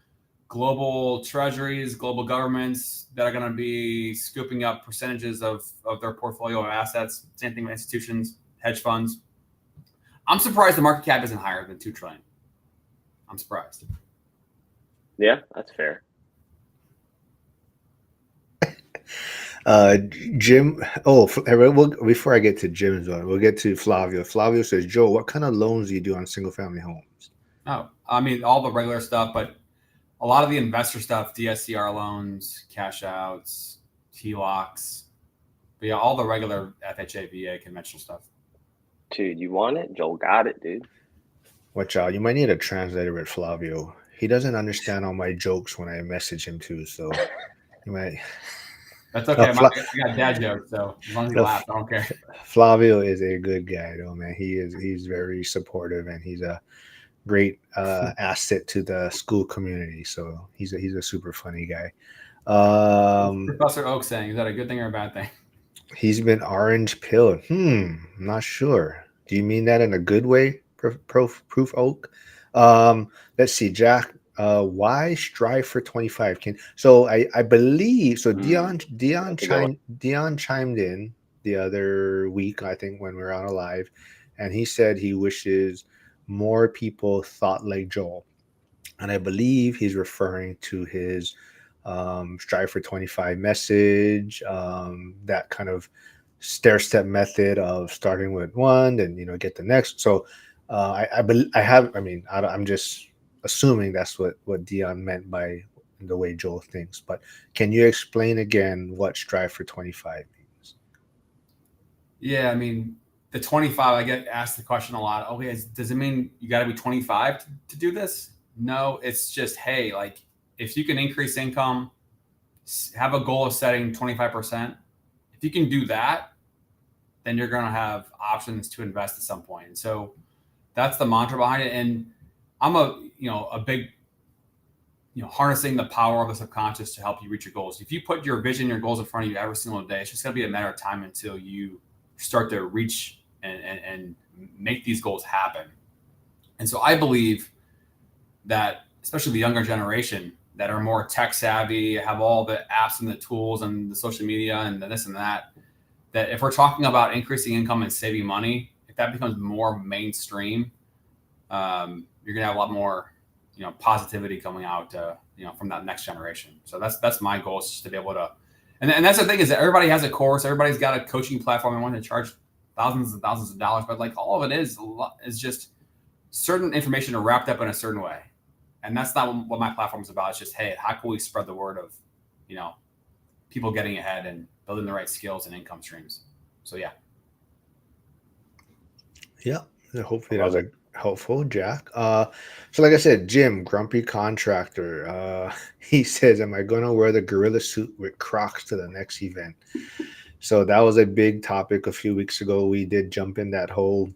global treasuries, global governments that are going to be scooping up percentages of their portfolio of assets. Same thing with institutions, hedge funds. I'm surprised the market cap isn't higher than 2 trillion. I'm surprised. Yeah, that's fair. Jim. Before I get to Jim's one, we'll get to Flavio. Flavio says, Joe, what kind of loans do you do on single family homes? Oh, I mean, all the regular stuff, but a lot of the investor stuff, DSCR loans, cash outs, TLOCs. But yeah, all the regular FHA, VA, conventional stuff. Dude, you want it? Joel got it, dude. Watch out. You might need a translator with Flavio. He doesn't understand all my jokes when I message him too, so you might. That's okay. I got dad jokes, so as long as he laughs, I don't care. Flavio is a good guy, though, man. He's very supportive, and he's a great asset to the school community. So he's a super funny guy. Professor Oak saying, is that a good thing or a bad thing? He's been orange pilled. I'm not sure. Do you mean that in a good way, Proof Oak? Let's see, Jack. Why strive for 25? I believe so. Dion chimed in the other week, I think, when we were on a live, and he said he wishes more people thought like Joel, and I believe he's referring to his strive for 25 message, that kind of stair step method of starting with one and get the next. So I'm just assuming that's what Dion meant by the way Joel thinks. But can you explain again what strive for 25 means? Yeah, I mean, the 25, I get asked the question a lot. Okay, does it mean you got to be 25 to do this? No, it's just, hey, like if you can increase income, have a goal of setting 25%. If you can do that, then you're going to have options to invest at some point. And so that's the mantra behind it. And I'm a big, harnessing the power of the subconscious to help you reach your goals. If you put your vision, your goals in front of you every single day, it's just going to be a matter of time until you start to reach and make these goals happen. And so I believe that, especially the younger generation that are more tech savvy, have all the apps and the tools and the social media and the this and that, that if we're talking about increasing income and saving money, if that becomes more mainstream, you're gonna have a lot more, positivity coming out, from that next generation. So that's my goal, is just to be able to, and that's the thing, is that everybody has a course, everybody's got a coaching platform, and want to charge thousands and thousands of dollars, but like all of it is just certain information wrapped up in a certain way, and that's not what my platform is about. It's just, hey, how can we spread the word of, people getting ahead and building the right skills and income streams. So yeah. Hopefully that was helpful, Jack. So like I said, Jim, grumpy contractor, he says, am I gonna wear the gorilla suit with Crocs to the next event? So that was a big topic a few weeks ago. We did jump in that whole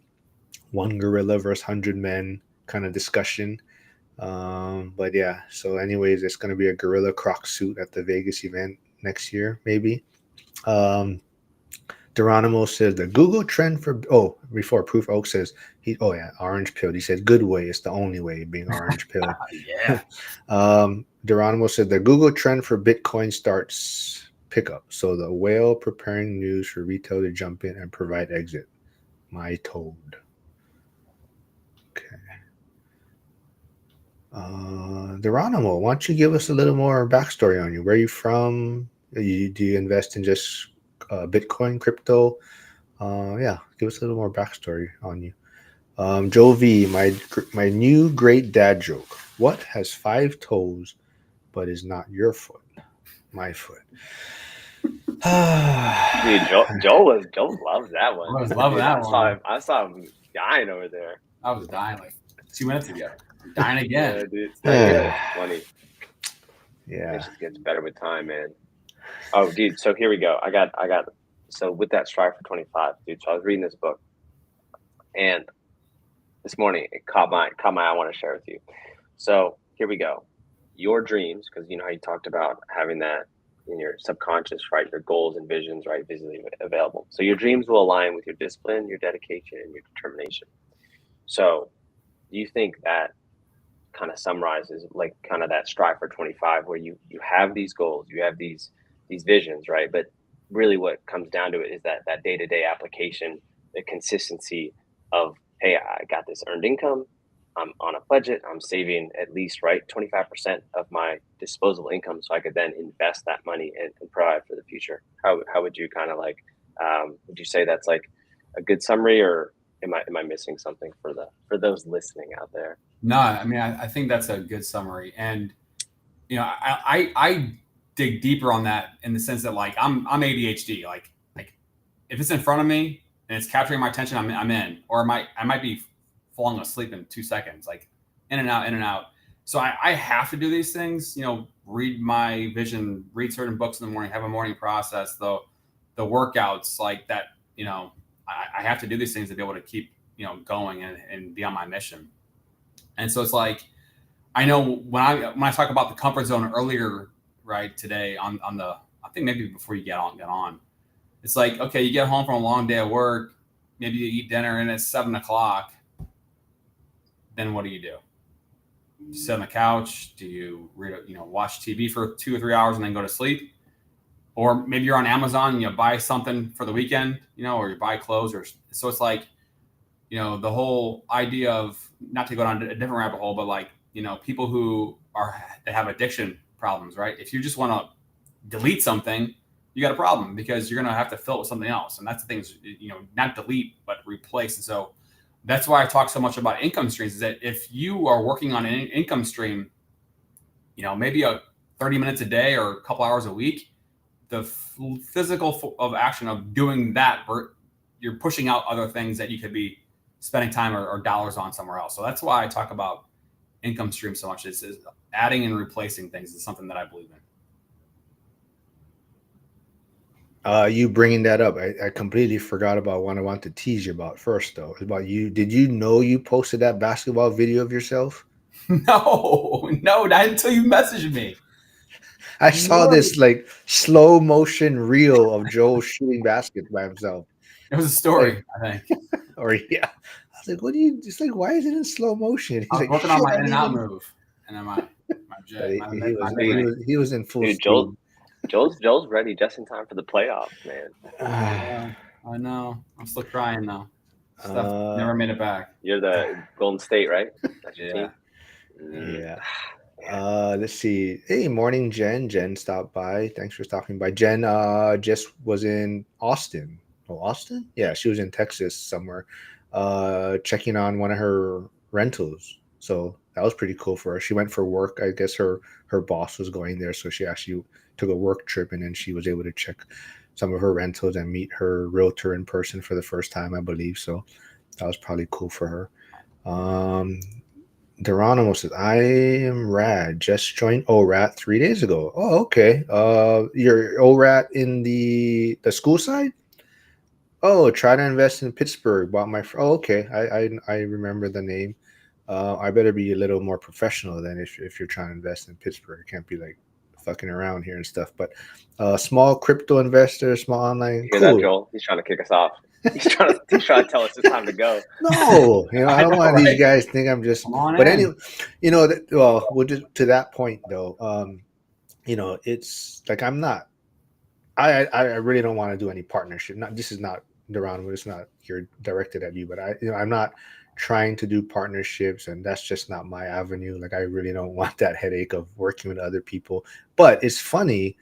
one gorilla versus 100 men kind of discussion. But yeah, so anyways, it's going to be a gorilla Croc suit at the Vegas event next year, maybe. Geronimo says the Google trend for, before Proof Oak says, orange pill. He says, good way. It's the only way, being orange pill. Yeah. Geronimo said the Google trend for Bitcoin starts pickup. So the whale preparing news for retail to jump in and provide exit. My toad. Okay. Geronimo, why don't you give us a little more backstory on you? Where are you from? Do you invest in just Bitcoin, crypto? Give us a little more backstory on you. Joe V, my new great dad joke. What has 5 toes but is not your foot? My foot. Dude, Joe loves that one. I was loving that one. I saw him dying over there. I was dying like 2 minutes ago. Dying again. Yeah, dude. It's funny. Yeah. It just gets better with time, man. Oh, dude. So here we go. I got. So with that Strive for 25, dude. So I was reading this book, and this morning it caught my eye. I want to share with you. So here we go. Your dreams, because you know how you talked about having that in your subconscious, right? Your goals and visions, right? Visually available. So your dreams will align with your discipline, your dedication, and your determination. So do you think that kind of summarizes like kind of that Strive for 25, where you have these goals, you have these visions, right? But really what comes down to it is that day-to-day application, the consistency of, hey, I got this earned income, I'm on a budget, I'm saving at least, right, 25% of my disposable income, so I could then invest that money and provide for the future. How would you kind of like, would you say that's like a good summary, or am I missing something for those listening out there? No, I mean, I think that's a good summary. And, I dig deeper on that in the sense that like, I'm ADHD, like if it's in front of me and it's capturing my attention, I'm in, or I might be falling asleep in 2 seconds, like in and out. So I have to do these things, read my vision, read certain books in the morning, have a morning process, the workouts like that, I have to do these things to be able to keep, going and be on my mission. And so it's like, I know when I talk about the comfort zone earlier, right, today on the, I think maybe before you get on, it's like, okay, you get home from a long day of work, maybe you eat dinner and it's 7:00. Then what do? You sit on the couch? Do you read, watch TV for 2 or 3 hours and then go to sleep? Or maybe you're on Amazon and you buy something for the weekend, or you buy clothes, or so it's like, the whole idea of, not to go down a different rabbit hole, but like, people who that have addiction problems, right? If you just want to delete something, you got a problem, because you're going to have to fill it with something else. And that's the thing is, not delete, but replace. And so that's why I talk so much about income streams, is that if you are working on an income stream, maybe 30 minutes a day or a couple hours a week, the physical of action of doing that, you're pushing out other things that you could be spending time or dollars on somewhere else. So that's why I talk about income stream so much, is adding and replacing things is something that I believe in. You bringing that up, I completely forgot about what I want to tease you about first, though. It's about you. Did you know you posted that basketball video of yourself? No, not until you messaged me. I saw this like slow motion reel of Joe shooting baskets by himself. It was a story, I think. Or yeah, I was like, "What do you?" It's like, why is it in slow motion? He's I was like, working on my in and out move, and then he was in full speed. Joel's ready just in time for the playoffs, man. I know. I'm still crying though. Steph never made it back. You're the Golden State, right? That's your Yeah. team. Yeah. Let's see. Hey, morning, Jen. Jen stopped by. Thanks for stopping by. Jen just was in Austin. Oh, Austin? Yeah, she was in Texas somewhere, checking on one of her rentals. So that was pretty cool for her. She went for work. I guess her boss was going there, so she actually took a work trip, and then she was able to check some of her rentals and meet her realtor in person for the first time, I believe. So that was probably cool for her. Geronimo says, I am Rad. Just joined ORAT 3 days ago. Oh, okay. You're ORAT in the school side? Oh, try to invest in Pittsburgh. Bought my oh, okay. I remember the name. I better be a little more professional then if you're trying to invest in Pittsburgh. It can't be like fucking around here and stuff. But small crypto investor, small online. You hear Cool. that, Joel? He's trying to kick us off. He's trying to tell us it's time to go. No, I don't want these guys to think I'm just. Come on But in. anyway, well, we'll just to that point though. It's like I'm not. I really don't want to do any partnership. Not this is not Geronimo. It's not here directed at you, but I'm not trying to do partnerships, and that's just not my avenue. Like I really don't want that headache of working with other people. But it's funny,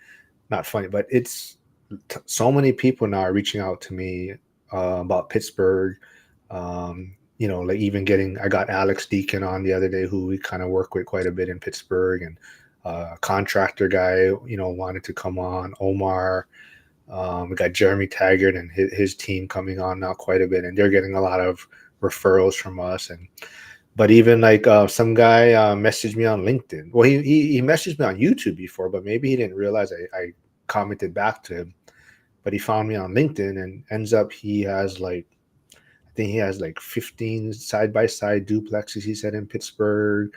not funny, but it's so many people now are reaching out to me about Pittsburgh. Like even I got Alex Deacon on the other day, who we kind of work with quite a bit in Pittsburgh, and contractor guy, wanted to come on. Omar, we got Jeremy Taggart and his team coming on now quite a bit, and they're getting a lot of referrals from us. But even like some guy messaged me on LinkedIn. Well, he messaged me on YouTube before, but maybe he didn't realize I commented back to him. But he found me on LinkedIn, and ends up he has I think he has 15 side by side duplexes. He said in Pittsburgh,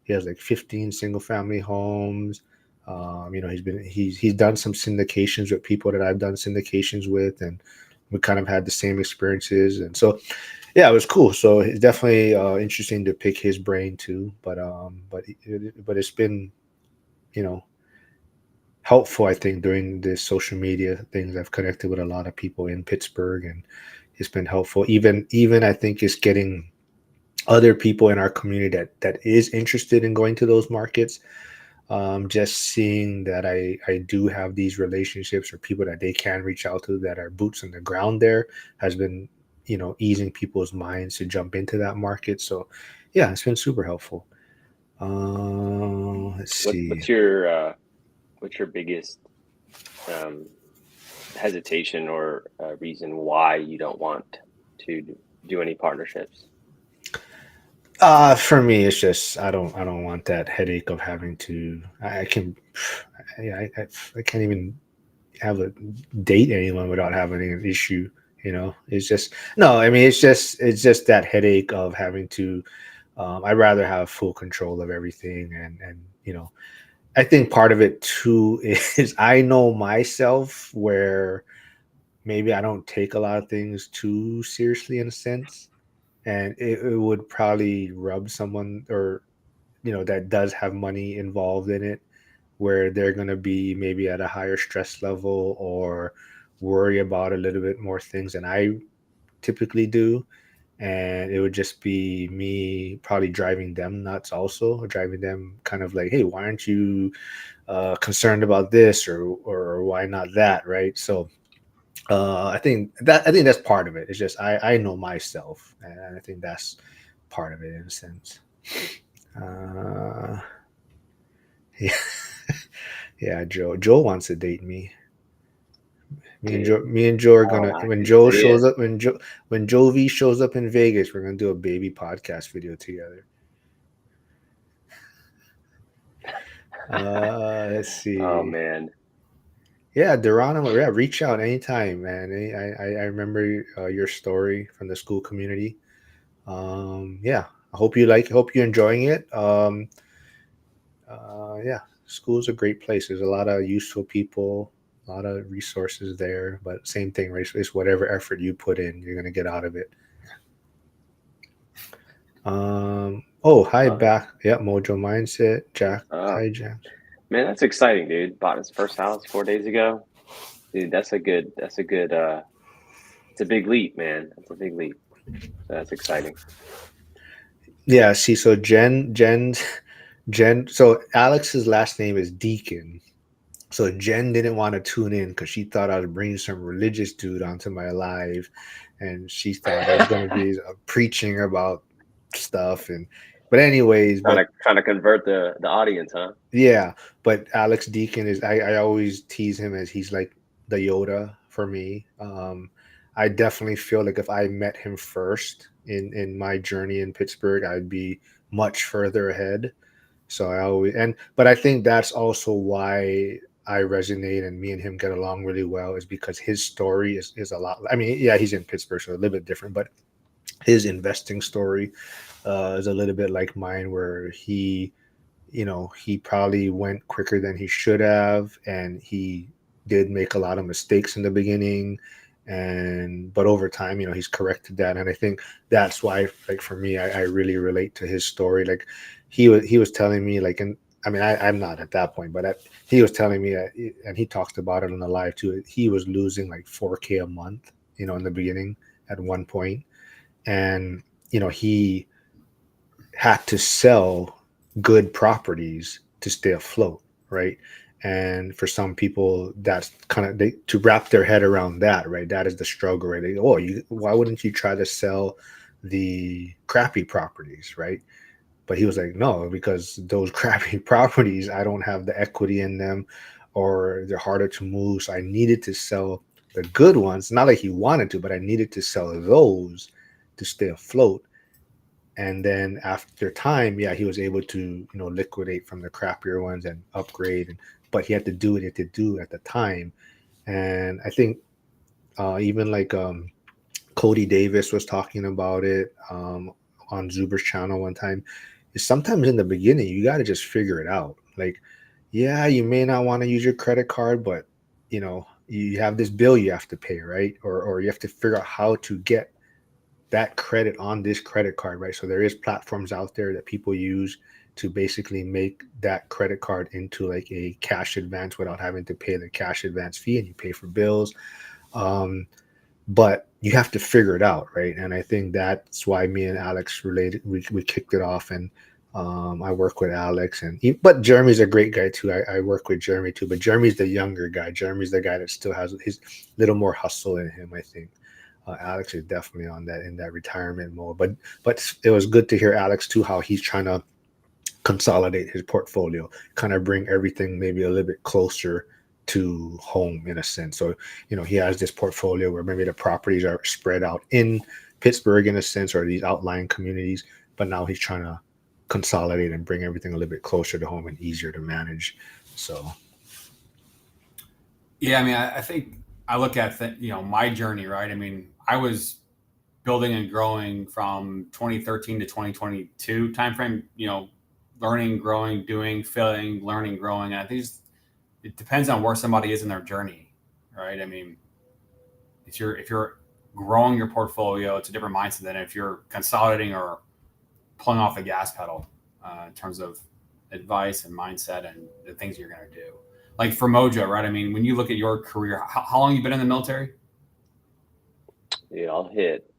he has 15 single family homes. He's done some syndications with people that I've done syndications with, and we kind of had the same experiences. And so, yeah, it was cool. So it's definitely interesting to pick his brain too. But it's been, helpful, I think, during the social media things. I've connected with a lot of people in Pittsburgh, and it's been helpful. Even I think it's getting other people in our community that is interested in going to those markets. Just seeing that I do have these relationships or people that they can reach out to that are boots on the ground there has been, easing people's minds to jump into that market. So yeah, it's been super helpful. Let's see. What's your biggest hesitation or reason why you don't want to do any partnerships? For me, it's just I don't want that headache of having to. I can't even have a date anyone without having an issue. It's just no. I mean, it's just that headache of having to. I'd rather have full control of everything, and I think part of it too is I know myself where maybe I don't take a lot of things too seriously in a sense, and it would probably rub someone or that does have money involved in it, where they're going to be maybe at a higher stress level or worry about a little bit more things than I typically do. And it would just be me probably driving them nuts also, or driving them kind of like, hey, why aren't you concerned about this, or why not that, right? So I think that's part of it. It's just I know myself, and I think that's part of it in a sense. Yeah, yeah. Joe wants to date me. Me and Joe are gonna when Joe shows up when Joe V shows up in Vegas, we're gonna do a baby podcast video together. Let's see. Oh man. Yeah, Geronimo. Yeah, reach out anytime, man. I remember your story from the school community. Yeah, I hope you're enjoying it. Yeah, school's a great place. There's a lot of useful people, a lot of resources there. But same thing, right? It's whatever effort you put in, you're gonna get out of it. Oh, hi back. Yeah, Mojo Mindset, Jack. Hi, Jack. Man, that's exciting, dude. Bought his first house 4 days ago. Dude, it's a big leap, man. That's a big leap. So that's exciting. Yeah, see, so Jen, so Alex's last name is Deacon. So Jen didn't want to tune in because she thought I was bringing some religious dude onto my live, and she thought I was going to be preaching about stuff. And but anyways, but Trying to convert the audience, huh? yeah, but Alex Deacon is I always tease him as he's like the Yoda for me. I definitely feel like if I met him first in my journey in Pittsburgh, I'd be much further ahead. So I always but I think that's also why I resonate and me and him get along really well is because his story is a lot. I mean, yeah, he's in Pittsburgh, so a little bit different, but his investing story is a little bit like mine, where he probably went quicker than he should have, and he did make a lot of mistakes in the beginning, and but over time, he's corrected that. And I think that's why, like for me, I really relate to his story. Like he was telling me, like, and I mean, I'm not at that point, but he was telling me, and he talked about it on the live too. He was losing like 4K a month, in the beginning at one point, and he had to sell good properties to stay afloat, right? And for some people, that's kind of to wrap their head around that, right? That is the struggle, right? Why wouldn't you try to sell the crappy properties, right? But he was like, no, because those crappy properties, I don't have the equity in them, or they're harder to move. So I needed to sell the good ones. Not like he wanted to, but I needed to sell those to stay afloat. And then after time, yeah, he was able to liquidate from the crappier ones and upgrade. But he had to do it to do at the time. And I think even like Cody Davis was talking about it on Zuber's channel one time. Is sometimes in the beginning you got to just figure it out. Like, yeah, you may not want to use your credit card, but you have this bill you have to pay, right? Or you have to figure out how to get that credit on this credit card, right? So there is platforms out there that people use to basically make that credit card into like a cash advance without having to pay the cash advance fee, and you pay for bills. Um, but you have to figure it out, right? And I think that's why me and Alex related. We kicked it off, and I work with Alex, but Jeremy's a great guy too. I work with Jeremy too, but Jeremy's the younger guy. Jeremy's the guy that still has his little more hustle in him, I think. Alex is definitely on that in that retirement mode. But it was good to hear Alex too, how he's trying to consolidate his portfolio, kind of bring everything maybe a little bit closer to home in a sense. So he has this portfolio where maybe the properties are spread out in Pittsburgh in a sense, or these outlying communities, but now he's trying to consolidate and bring everything a little bit closer to home and easier to manage. So yeah, I mean, I think I look at my journey, right? I mean, I was building and growing from 2013 to 2022 timeframe. Learning, growing, doing, failing, learning, growing. And I think it depends on where somebody is in their journey, right? I mean, if you're growing your portfolio, it's a different mindset than if you're consolidating or pulling off the gas pedal in terms of advice and mindset and the things you're going to do. Like for Mojo, right? I mean, when you look at your career, how long you been in the military? Dude, I'll hit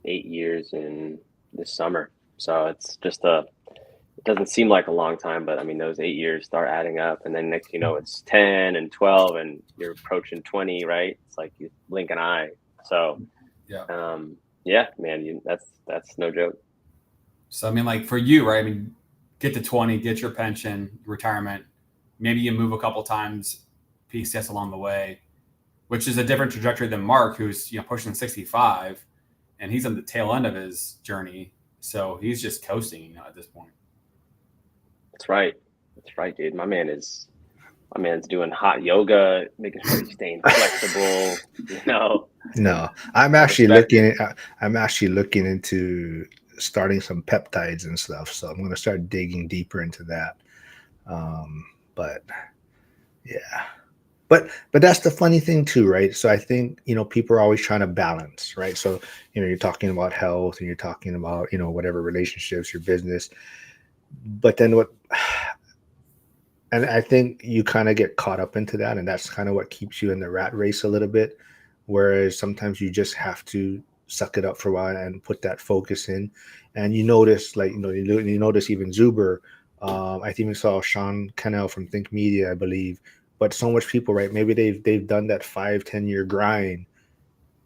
8 years in this summer. So it's just it doesn't seem like a long time, but I mean, those 8 years start adding up. And then next, it's 10 and 12 and you're approaching 20, right? It's like you blink an eye. So, Yeah. Yeah, man, that's no joke. So, I mean, like for you, right? I mean, get to 20, get your pension, retirement. Maybe you move a couple times, PCS along the way, which is a different trajectory than Mark, who's pushing 65, and he's on the tail end of his journey. So he's just coasting, at this point. That's right. That's right, dude. My man's doing hot yoga, making sure he's staying flexible. No, I'm actually looking into starting some peptides and stuff. So I'm going to start digging deeper into that. But yeah, but that's the funny thing too, right? So I think people are always trying to balance, right? So you're talking about health and you're talking about whatever relationships, your business, but then what? And I think you kind of get caught up into that, and that's kind of what keeps you in the rat race a little bit. Whereas sometimes you just have to suck it up for a while and put that focus in. And you notice, like you notice even Zuber. I even saw Sean Cannell from Think Media, I believe. But so much people, right? Maybe they've done that 5-10 year grind,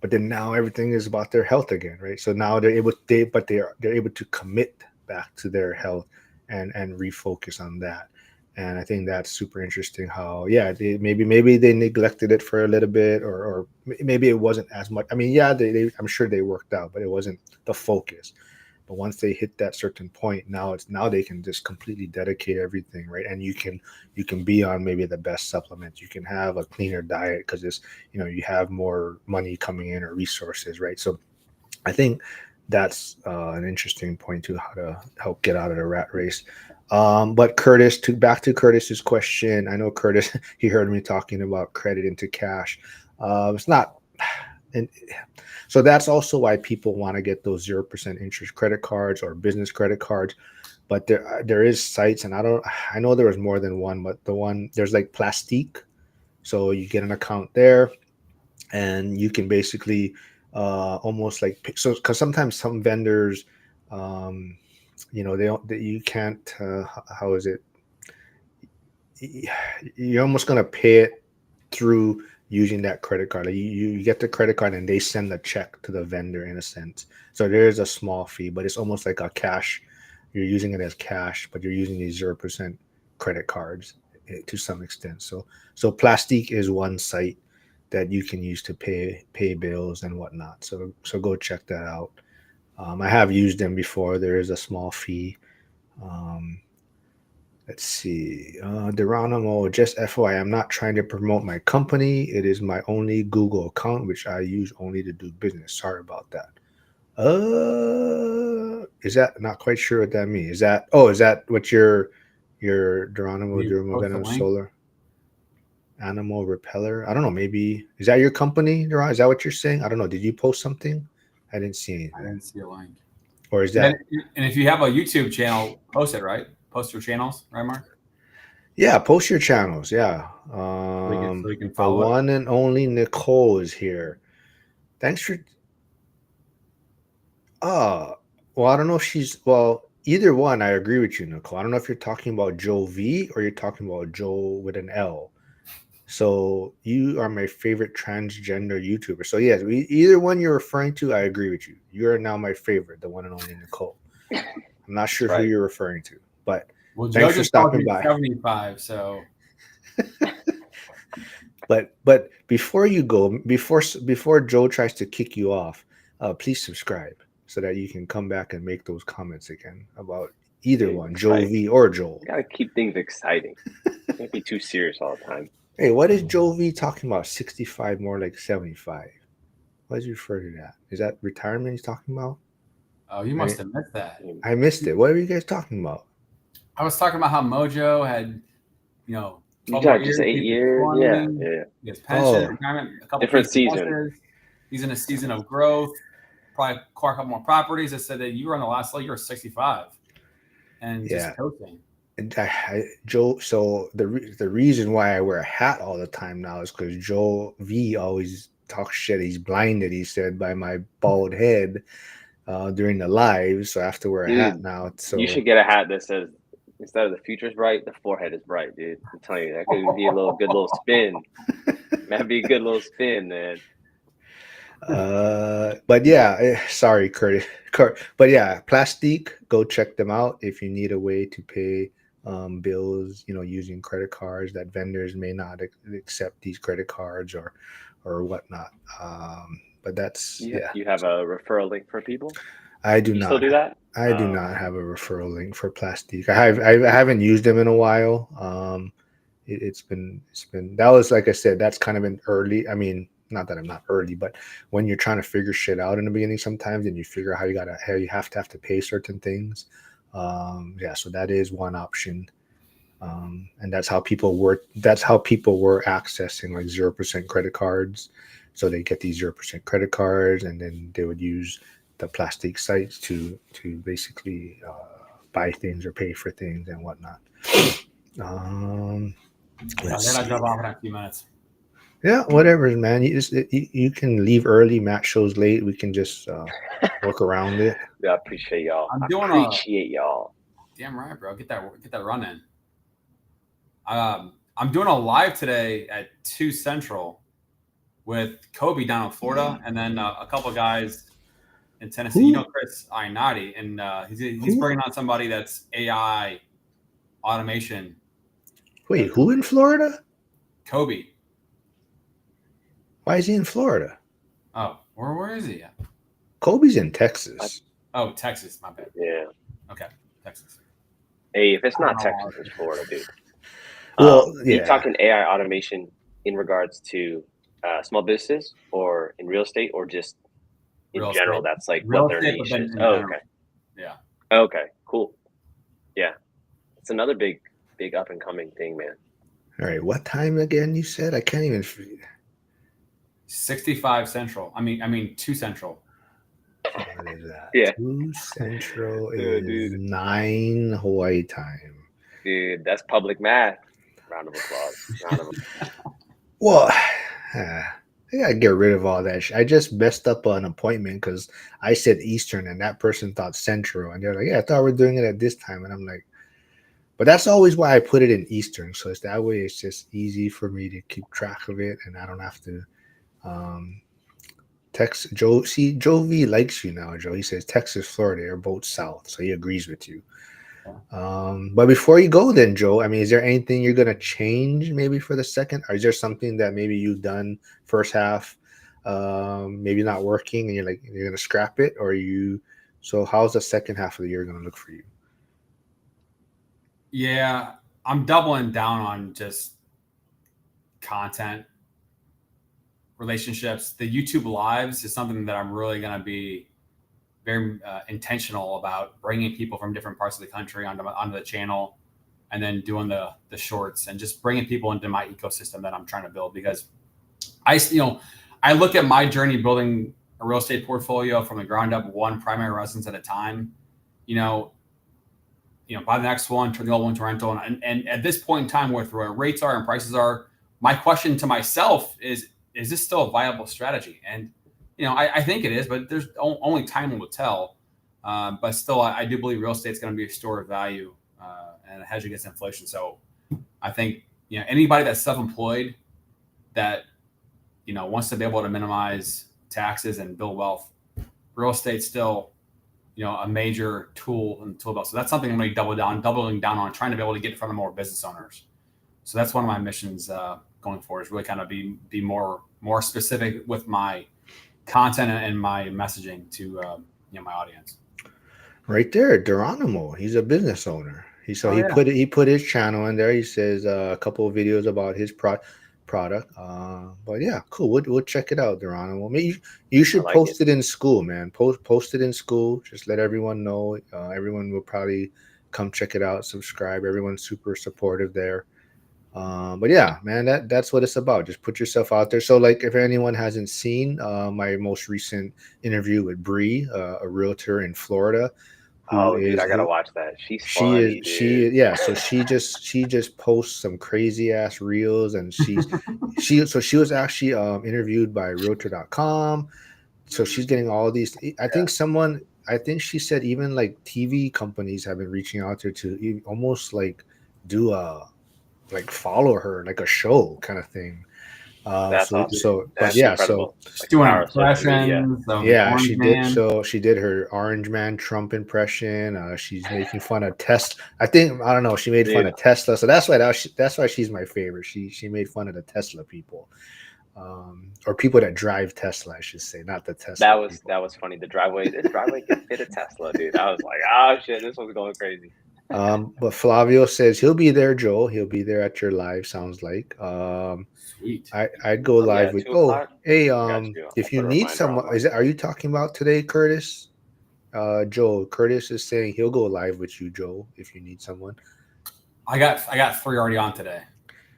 but then now everything is about their health again, right? So now they're able to commit back to their health and refocus on that. And I think that's super interesting. How maybe they neglected it for a little bit, or maybe it wasn't as much. I mean, yeah, they I'm sure they worked out, but it wasn't the focus. But once they hit that certain point, now they can just completely dedicate everything, right? And you can be on maybe the best supplements. You can have a cleaner diet because it's you have more money coming in or resources, right? So I think that's an interesting point to how to help get out of the rat race. But Curtis, back to Curtis's question. I know Curtis, he heard me talking about credit into cash. It's not, and so that's also why people want to get those 0% interest credit cards or business credit cards. But there is sites, and I know there was more than one, but there's like Plastique. So you get an account there, and you can basically almost like because sometimes some vendors, um, they don't, you can't, how is it, you're almost going to pay it through using that credit card. Like you get the credit card and they send the check to the vendor in a sense. So there is a small fee, but it's almost like a cash. You're using it as cash, but you're using these 0% credit cards to some extent. So Plastique is one site that you can use to pay bills and whatnot. So go check that out. I have used them before. There is a small fee. Um, Let's see. Geronimo, just FYI, I'm not trying to promote my company. It is my only Google account, which I use only to do business. Sorry about that. Is that not quite sure what that means? Is that what your Geronimo You Duramo post the Venom link. Solar Animal Repeller? I don't know. Maybe is that your company, Geronimo? Is that what you're saying? I don't know. Did you post something? I didn't see I anything. didn't see a link. Or is And, that? and if you have a YouTube channel, post it, right? Post your channels, right, Mark? Yeah, post your channels. Yeah. So we can The follow it. one and only Nicole is here. Thanks for. Uh, well, I don't know if either one. I agree with you, Nicole. I don't know if you're talking about Joe V or you're talking about Joe with an L. So you are my favorite transgender YouTuber. So yes, either one you're referring to, I agree with you. You are now my favorite, the one and only Nicole. I'm not sure who right. you're referring to, but Well, Joe thanks for just called stopping me by. 75, so But before you go, before Joe tries to kick you off, please subscribe so that you can come back and make those comments again about either one, It's Joe right. V or Joel. Gotta keep things exciting. Can't be too serious all the time. Hey, what is Joe V talking about? 65 more like 75. What does he refer to that? Is that retirement he's talking about? you I must didn't, have missed that. I missed it. What are you guys talking about? I was talking about how Mojo had, You 12 more got just years. eight He's years. Yeah, 20. yeah. He has pension, Oh, retirement, a couple Different PC season. buses. He's in a season of growth. Probably acquire a couple more properties. I said that you were on the last leg. You were 65, and yeah. just coaching. And Joe, so the reason why I wear a hat all the time now is because Joe V always talks shit. He's blinded, he said, by my bald head during the live, so I have to wear a hat Dude, now. you So should get a hat that says instead of the future's bright, the forehead is bright, dude. I'm telling you, that could be a good little spin. That'd be a good little spin, man. but yeah, sorry, Curtis. But yeah, Plastique, go check them out if you need a way to pay bills, using credit cards that vendors may not accept these credit cards or whatnot. But that's yeah. You have a referral link for people? I do You still not. do that? I do not have a referral link for Plastique. I haven't used them in a while. It's been that was, like I said, that's kind of an early. I mean, not that I'm not early, but when you're trying to figure shit out in the beginning sometimes, and you figure out how you have to pay certain things. Yeah, so that is one option. And that's how people were accessing like 0% credit cards. So they get these 0% credit cards, and then they would use the Plastique sites to basically buy things or pay for things and whatnot. Let's Then I see. drop off in a few minutes. Yeah, whatever, man. You can leave early. Matt shows late. We can just work around it. Yeah, I appreciate y'all. I'm doing appreciate y'all. Damn right, bro. Get that run in. I'm doing a live today at 2 Central with Kobe down in Florida, and then a couple guys in Tennessee. Who? You know Chris Ainati, and he's Who? bringing on somebody that's AI automation. Wait, who in Florida? Kobe. Why is he in Florida? Oh, where is he at? Kobe's in Texas. Oh, Texas. My bad. Yeah. Okay, Texas. Hey, if it's not Texas, it's Florida, dude. Well, Are you talking AI automation in regards to small businesses or in real estate or just in Real general? estate. That's like Real what their estate, niche but then is. in Oh, general. okay. Yeah. Okay, cool. Yeah. It's another big up and coming thing, man. All right, what time again you said? I can't even 65 Central. I mean 2 Central. What is that? Yeah. 2 Central Yeah, is dude. 9 Hawaii time. Dude, that's public math. Round of applause. Well, I gotta get rid of all that. I just messed up an appointment because I said Eastern and that person thought Central, and they're like, "Yeah, I thought we are doing it at this time," and I'm like, "But that's always why I put it in Eastern, so it's that way. It's just easy for me to keep track of it, and I don't have to." Text Joe. See, Joe V likes you now, Joe. He says Texas, Florida are both south, so he agrees with you. But before you go, then Joe, I mean, is there anything you're gonna change maybe for the second? Or is there something that maybe you've done first half, maybe not working, and you're gonna scrap it, or you? So how's the second half of the year gonna look for you? Yeah, I'm doubling down on just content, relationships. The YouTube lives is something that I'm really going to be very intentional about bringing people from different parts of the country onto the channel, and then doing the shorts and just bringing people into my ecosystem that I'm trying to build. Because I look at my journey building a real estate portfolio from the ground up, one primary residence at a time. Buy the next one, turn the old one to rental. And at this point in time, where rates are and prices are, my question to myself is this still a viable strategy? And, I think it is, but there's only time will tell. But still, I do believe real estate is going to be a store of value and a hedge against inflation. So I think, anybody that's self-employed that, wants to be able to minimize taxes and build wealth, real estate still, a major tool in the tool belt. So that's something I'm going to doubling down on, trying to be able to get in front of more business owners. So that's one of my missions going forward, is really kind of be more specific with my content and my messaging to my audience. Right there, Geronimo. He's a business owner. He put his channel in there. He says a couple of videos about his product. But yeah, cool. We'll check it out, Geronimo. Maybe you should post it in school, man. Post it in school. Just let everyone know. Everyone will probably come check it out, subscribe. Everyone's super supportive there. But yeah, man, that's what it's about. Just put yourself out there. So like, if anyone hasn't seen my most recent interview with Bree, a realtor in Florida. Dude, I gotta watch that. She's funny, dude. So she just posts some crazy ass reels, and she was actually interviewed by realtor.com. So she's getting all these. I think she said even like TV companies have been reaching out to her to almost like do a like follow her like a show kind of thing. That's awesome. So doing impressions. Yeah, she did. So she did her Orange Man Trump impression. She's making fun of Tesla. I don't know. She made fun of Tesla, so that's why she's my favorite. She made fun of the Tesla people, or people that drive Tesla, I should say, not the Tesla. That was funny. The driveway can fit a Tesla, dude. I was like, oh shit, this one's going crazy. But Flavio says he'll be there, Joel. He'll be there at your live. Sounds like. Sweet. I'd go live with. Hey, if you need someone, are you talking about today, Curtis? Joel, Curtis is saying he'll go live with you, Joel, if you need someone. I got 3 already on today.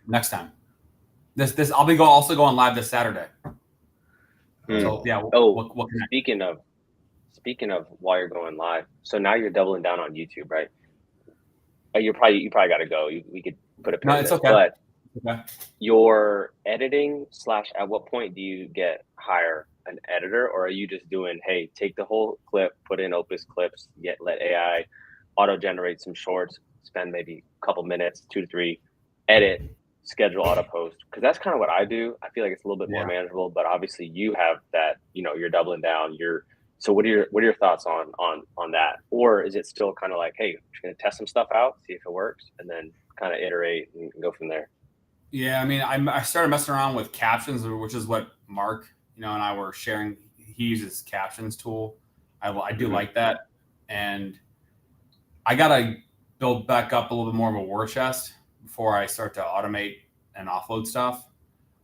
Next time. This I'll be also going live this Saturday. So yeah. Speaking of while you're going live, so now you're doubling down on YouTube, right? You probably got to go. We put a pin No, in it's this. okay. But Okay. your editing / at what point do you hire an editor, or are you just doing, hey, take the whole clip, put in Opus clips, let AI auto generate some shorts, spend maybe a couple minutes, 2 to 3, edit, schedule auto post? Because that's kind of what I do. I feel like it's a little bit more Yeah. manageable, but obviously you have that, you're doubling down. So what are your thoughts on that? Or is it still kind of like, hey, we're just gonna test some stuff out, see if it works, and then kind of iterate and go from there? Yeah, I mean, I started messing around with captions, which is what Mark, and I were sharing. He uses captions tool. I do Mhm. like that, and I gotta build back up a little bit more of a war chest before I start to automate and offload stuff.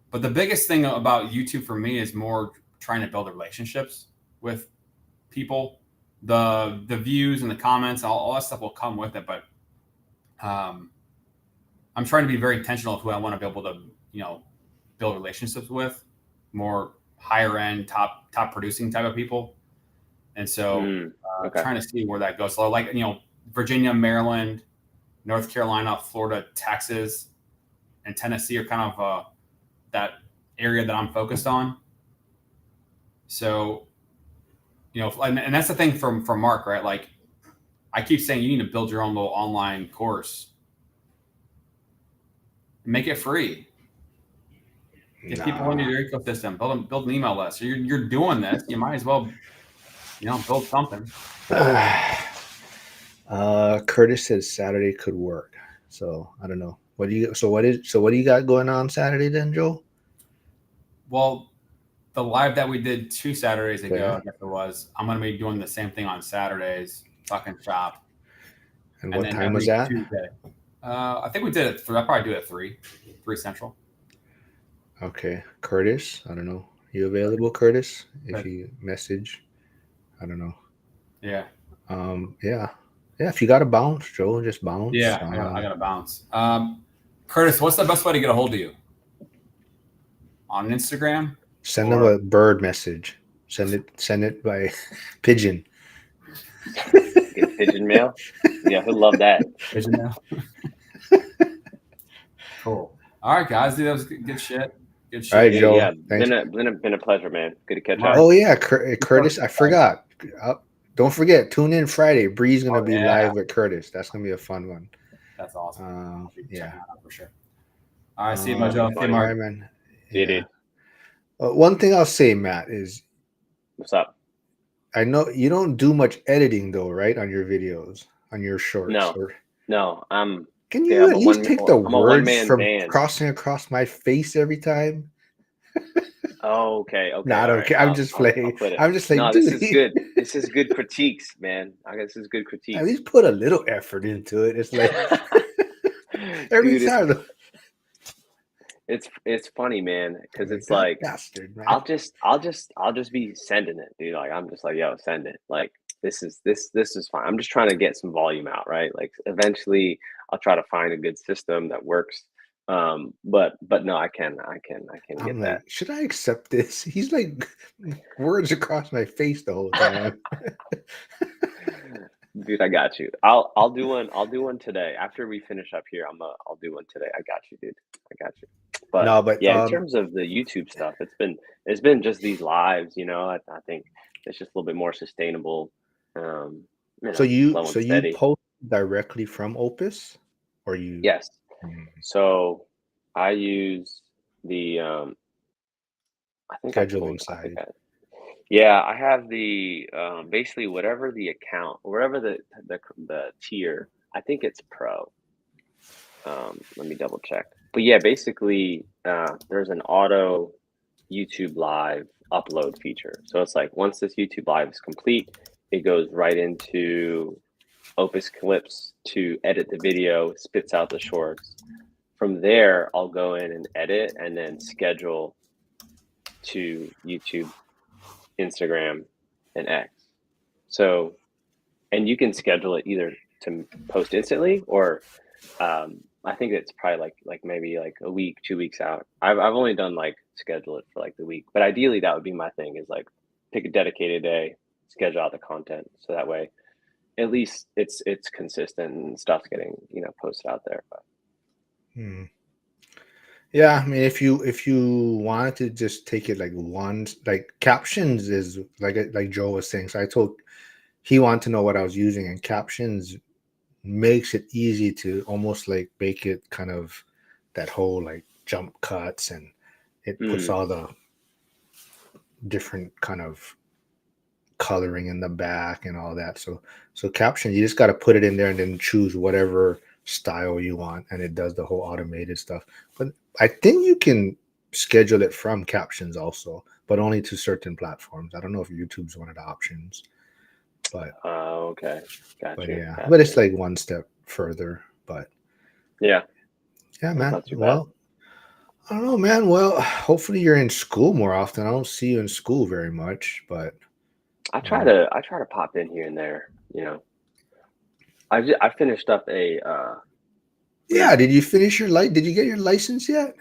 But the biggest thing about YouTube for me is more trying to build relationships with people. The views and the comments, all that stuff will come with it, but I'm trying to be very intentional of who I want to be able to, build relationships with, more higher end, top producing type of people. And so Okay. trying to see where that goes. So like, Virginia, Maryland, North Carolina, Florida, Texas, and Tennessee are kind of that area that I'm focused on. So, and that's the thing from Mark, right? Like I keep saying, you need to build your own little online course, make it free. Get people into your ecosystem. Build an email list. So you're doing this. You might as well, build something. Curtis says Saturday could work. So I don't know. What do you got going on Saturday then, Joe? Well, the live that we did 2 Saturdays ago, Okay. I guess it was, I'm going to be doing the same thing on Saturdays, talking shop. And And what then time was every that? Tuesday. I think we did it 3. I'll probably do it at 3 Central. Okay. Curtis, I don't know. You available, Curtis? If Okay. you message, I don't know. Yeah. Yeah. Yeah, if you got to bounce, Joe, just bounce. Yeah, I got to bounce. Curtis, what's the best way to get a hold of you? On Instagram? Send them a bird message. Send it by pigeon. Get pigeon mail. Yeah, he'll love that. Pigeon mail. Cool. All right, guys. Dude, that was good shit. Good shit. All right, Hey, Joe. yeah, Thanks. been a pleasure, man. Good to catch Mark. up. Oh yeah, Curtis. I forgot. Don't forget. Tune in Friday. Bree's gonna be live with Curtis. That's gonna be a fun one. That's awesome. I'll be checking that out for sure. All right, see you, Joe. See you, Mark. All right, man. See you, dude. One thing I'll say, Matt, is What's up? I know you don't do much editing though, right? On your videos, on your shorts. No. Can you at least take the I'm a words one-man from band. crossing across my face every time? Oh, okay. No, I don't care. I'm just playing. I'm just like, no, dude, this is good. This is good critiques, man. I guess this is good critiques. at least put a little effort into it. It's like every Dude, time. it's funny, man, because it's that like bastard, man. I'll just be sending it, dude. Like I'm just like, yo, send it. Like this is fine. I'm just trying to get some volume out, right? Like eventually I'll try to find a good system that works. But no, I can get I'm that. like, should I accept this? He's like words across my face the whole time. Dude, I got you. I'll do one today. After we finish up here, I'll do one today. I got you, dude. I got you. But No, but yeah, in terms of the YouTube stuff, it's been just these lives, I think it's just a little bit more sustainable. so slow and you steady. post directly from Opus, or you? Yes. So I use the I think Scheduling side. yeah, I have the basically whatever the account, wherever the tier. I think it's pro. Let me double check. But yeah, basically, there's an auto YouTube Live upload feature. So it's like once this YouTube Live is complete, it goes right into Opus Clips to edit the video, spits out the shorts. From there, I'll go in and edit and then schedule to YouTube, Instagram, and X. So, and you can schedule it either to post instantly or I think it's probably like maybe like a week, 2 weeks out. I've only done like schedule it for like the week, but ideally that would be my thing is like pick a dedicated day, schedule out the content so that way at least it's consistent and stuff's getting posted out there. But Hmm. Yeah, I mean, if you wanted to just take it like one, like captions is like Joe was saying. So I told he wanted to know what I was using, and captions makes it easy to almost like make it kind of that whole like jump cuts, and it puts Mm, all the different kind of coloring in the back and all that. So caption, you just got to put it in there and then choose whatever style you want, and it does the whole automated stuff. But I think you can schedule it from captions also, but only to certain platforms. I don't know if YouTube's one of the options, but okay. Got you. yeah, Got but it's you. like one step further. But Yeah, yeah, that's man. not too bad. Well, I don't know, man. Well, hopefully you're in school more often. I don't see you in school very much, but uh, I try to pop in here and there. You know, I finished up a yeah. lease. Did you finish your light? Did you get your license yet?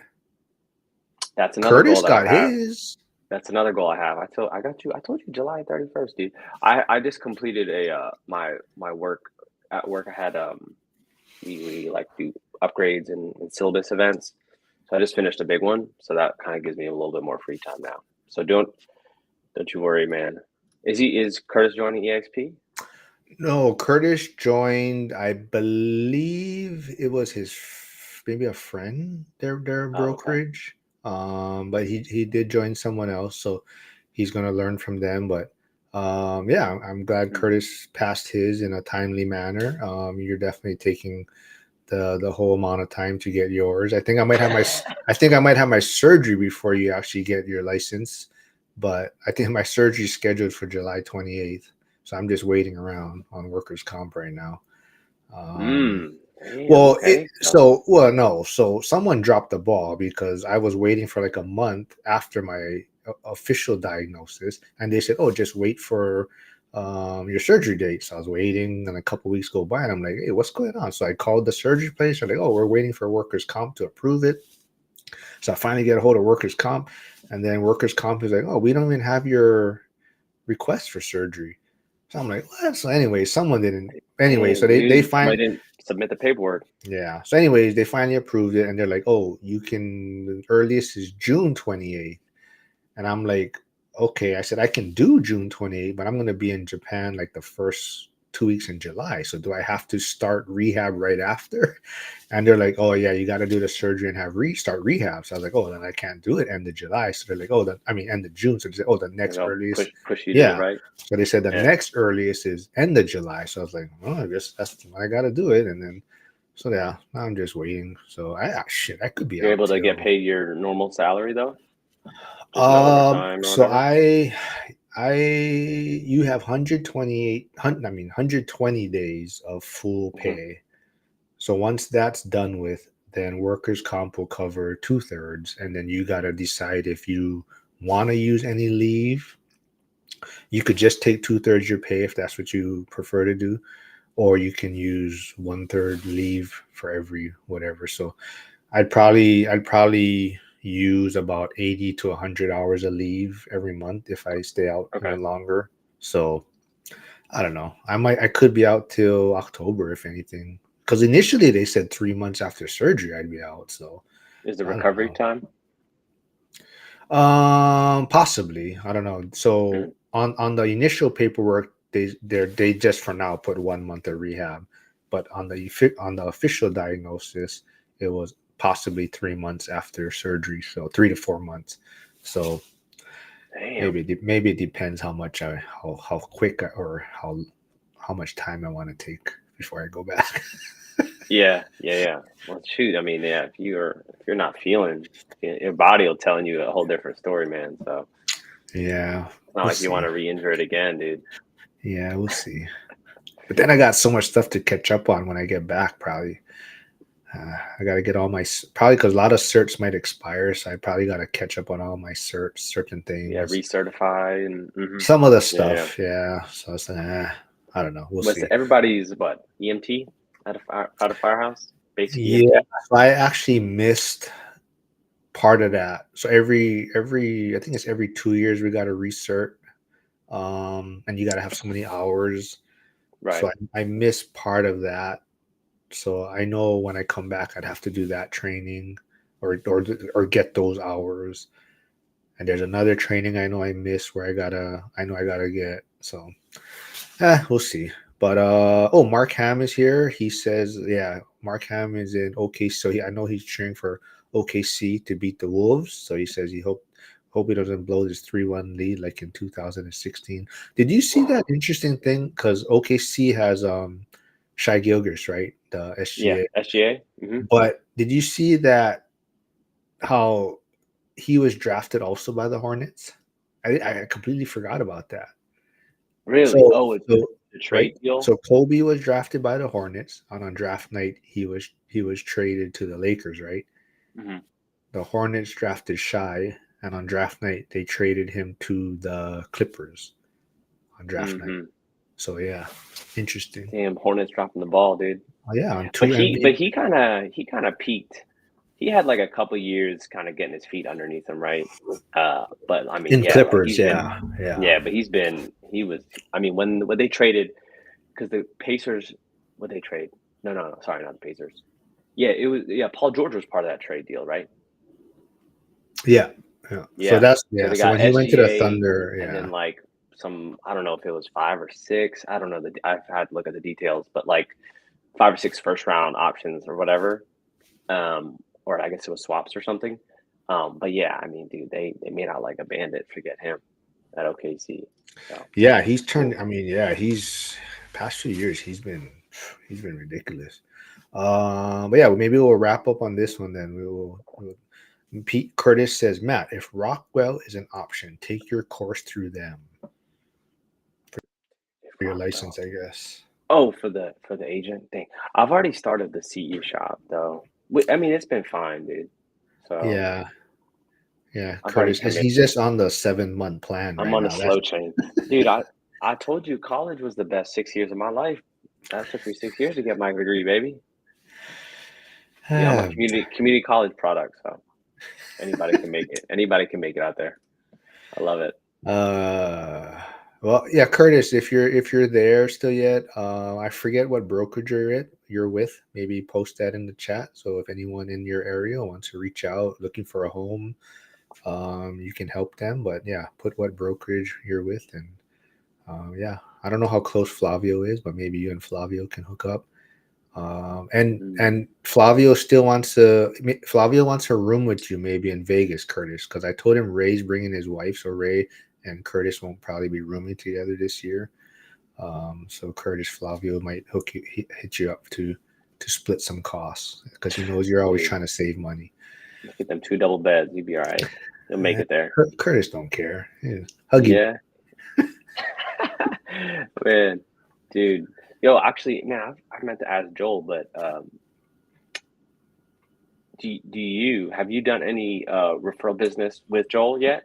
That's another goal Curtis that I got have. his. That's another goal I have. I told you July 31st, dude. I just completed a my work at work. I had we like do upgrades and syllabus events. So I just finished a big one. So that kind of gives me a little bit more free time now. So don't you worry, man. Is Curtis joining EXP? No, Curtis joined. I believe it was maybe a friend. Their Oh, okay. brokerage. But he did join someone else, so he's gonna learn from them. But yeah, I'm glad Hmm. Curtis passed his in a timely manner. You're definitely taking the whole amount of time to get yours. I think I might have my surgery before you actually get your license, but I think my surgery is scheduled for July 28th. So I'm just waiting around on workers comp right now. Um, Damn, well, okay. no. So someone dropped the ball because I was waiting for like a month after my official diagnosis, and they said, "Oh, just wait for your surgery date." So I was waiting, and a couple weeks go by, and I'm like, "Hey, what's going on?" So I called the surgery place. They're like, "Oh, we're waiting for workers comp to approve it." So I finally get a hold of workers comp, and then workers comp is like, "Oh, we don't even have your request for surgery." So I'm like, "What?" So anyway, someone didn't. Anyway, so Dang, they dude. find Somebody didn't submit the paperwork. yeah. So, anyways, they finally approved it, and they're like, "Oh, you can." The earliest is June 28th, and I'm like, "Okay." I said I can do June 28th, but I'm going to be in Japan like the first 2 weeks in July. So, do I have to start rehab right after? And they're like, "Oh, yeah, you got to do the surgery and have restart rehab." So I was like, "Oh, then I can't do it end of July." So they're like, "Oh, then I mean end of June." So they said, "Oh, the And next they'll earliest." push you to the Yeah. right. So they said the Yeah. next earliest is end of July. So I was like, "Oh, I guess that's when I got to do it." And then so yeah, now I'm just waiting. So shit, I could be You're out able to get till paid your normal salary though? Just no overtime or so whatever? you have 128 120 days of full Hmm. pay. So once that's done with, then workers comp will cover 2/3, and then you gotta decide if you want to use any leave. You could just take 2/3 your pay if that's what you prefer to do, or you can use 1/3 leave for every whatever. So I'd probably use about 80 to 100 hours of leave every month if I stay out Okay. even longer. So I don't know. I could be out till October if anything. Because initially they said 3 months after surgery I'd be out. So Is the I don't recovery know. time? Possibly. I don't know. Mm, So on the initial paperwork, they just for now put 1 month of rehab, but on the official diagnosis, it was possibly 3 months after surgery, so 3 to 4 months. So damn. maybe it depends how much how quick or how much time I want to take before I go back. Yeah, yeah, yeah. Well, shoot. I mean, yeah. If you're not feeling, your body will telling you a whole different story, man. So Yeah, it's not we'll like you want see. to re-injure it again, dude. Yeah, we'll see. But then I got so much stuff to catch up on when I get back, probably. I got to get all my probably because a lot of certs might expire, so I probably got to catch up on all my certs, certain Yeah, things, recertify and some of the yeah, yeah. stuff. Yeah, so it's I don't know. We'll What's see. everybody's what EMT out of firehouse, basic Yeah, EMT. so I actually missed part of that. So every I think it's every 2 years we got to recert, and you got to have so many hours. So Right. I missed part of that. So I know when I come back, I'd have to do that training or get those hours. And there's another training I know I missed where I know I gotta get. So we'll see. But Mark Ham is here. He says, yeah, Mark Ham is in OKC. So I know he's cheering for OKC to beat the Wolves. So he says he hope he doesn't blow this 3-1 lead like in 2016. Did you see that interesting thing? Because OKC has Shai Gilgeous, right? The Yeah, SGA. SGA. Hmm. But did you see that how he was drafted also by the Hornets? I completely forgot about that. Really? So Oh, it's so the right. trade deal. So Kobe was drafted by the Hornets, and on draft night he was traded to the Lakers, right? Hmm. The Hornets drafted Shai, and on draft night they traded him to the Clippers on draft night. Hmm. So yeah, interesting. Damn, Hornets dropping the ball, dude. Oh, yeah, on But two he, NBA. but he kind of peaked. He had like a couple years, kind of getting his feet underneath him, right? But I mean, In yeah, like Clippers, he's been, yeah. but he was. I mean, when they traded, because the Pacers, what they trade? No, sorry, not the Pacers. Yeah, it was. Yeah, Paul George was part of that trade deal, right? Yeah. Yeah. So Yeah. that's So they So got when he went to the SGA, Thunder, and yeah. then like some, I don't know if it was 5 or 6. I don't know. I've had to look at the details, but like 5 or 6 first round options or whatever. Or I guess it was swaps or something. But yeah, I mean, dude, they made out like a bandit to get him at OKC. So Yeah, he's turned. cool. I mean, yeah, he's past few years he's been ridiculous. But yeah, maybe we'll wrap up on this one then. Pete Curtis says, Matt, if Rockwell is an option, take your course through them for your license, I guess. Oh, for the agent thing, I've already started the CE shop though. I mean, it's been fine, dude. So Yeah, yeah, I've already Curtis. committed. He's just on the 7-month plan I'm right on a now. That's slow chain, dude. I told you college was the best 6 years of my life. That took me 6 years to get my degree, baby. Yeah, I'm a community college product, so anybody can make it. Anybody can make it out there. I love it. Uh, well, yeah, Curtis, if you're there still yet, I forget what brokerage you're with. Maybe post that in the chat. So if anyone in your area wants to reach out looking for a home, you can help them. But yeah, put what brokerage you're with, and yeah, I don't know how close Flavio is, but maybe you and Flavio can hook up. And Flavio still wants Flavio wants a room with you maybe in Vegas, Curtis, because I told him Ray's bringing his wife, so Ray and Curtis won't probably be rooming together this year. So Curtis Flavio might hit you up to split some costs because he knows you're always Hey, trying to save money. get them 2 double beds. You'll be all right. You'll make it there. Curtis don't care. Yeah. Hug you. Yeah. Man, dude. Yo, actually, man, I meant to ask Joel, but have you done any referral business with Joel yet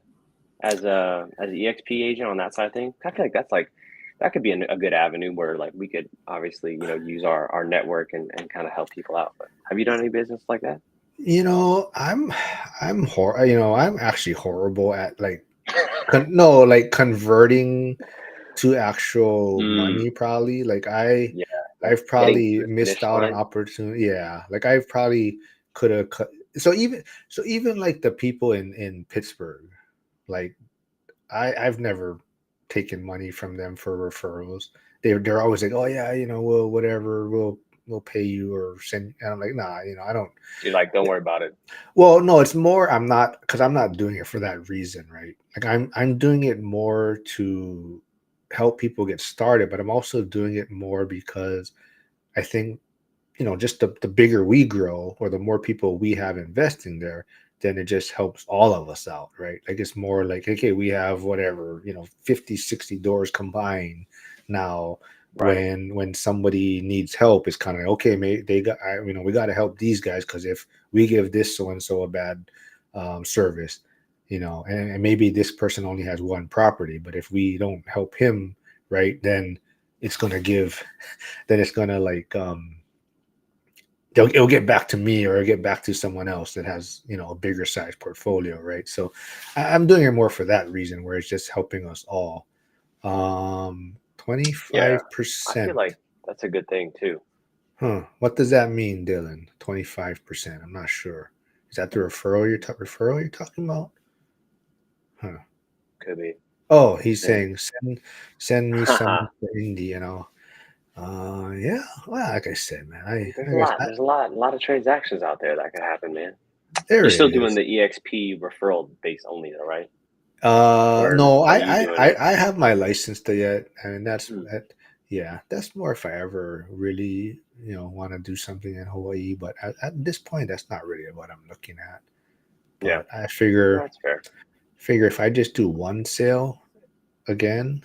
as an EXP agent on that side of things? I feel like that could be a good avenue where like we could obviously use our network and kind of help people out. But have you done any business like that? I'm I'm actually horrible at like converting to actual money. Probably like Yeah, I've getting probably to the missed finish out on line. opportunity. Yeah, like I've probably could have cut. So even like the people in Pittsburgh, like I've never taken money from them for referrals. They're always like, oh yeah, we'll whatever, we'll pay you or send. And I'm like, nah, I don't. You're like, don't worry about it. Well, no, it's more I'm not because I'm not doing it for that reason, right? Like I'm doing it more to help people get started, but I'm also doing it more because I think just the bigger we grow or the more people we have investing there, then it just helps all of us out, right? Like it's more like, okay, we have whatever 50, 60 doors combined now. Right. When somebody needs help, it's kind of like, okay, we got to help these guys because if we give this so and so a bad service, and maybe this person only has one property, but if we don't help him, right, then it's gonna give, then it's gonna like it'll get back to me or get back to someone else that has a bigger size portfolio, right? So I'm doing it more for that reason, where it's just helping us all. Yeah, I 25%. feel like that's a good thing too. Huh. What does that mean, Dylan? 25%. I'm not sure. Is that the referral you're talking about? Huh. Could be. Oh, he's Yeah. saying send me some for indie, yeah. Well, like I said, man, There's a lot. There's a lot of transactions out there that could happen, man. there You're it still doing is. the EXP referral base only, though, right? Or No, are you doing it? I have my license to yet, and Hmm. yeah, that's more if I ever really, want to do something in Hawaii. But at this point, that's not really what I'm looking at. Yeah, But I no, that's fair. figure if I just do one sale again,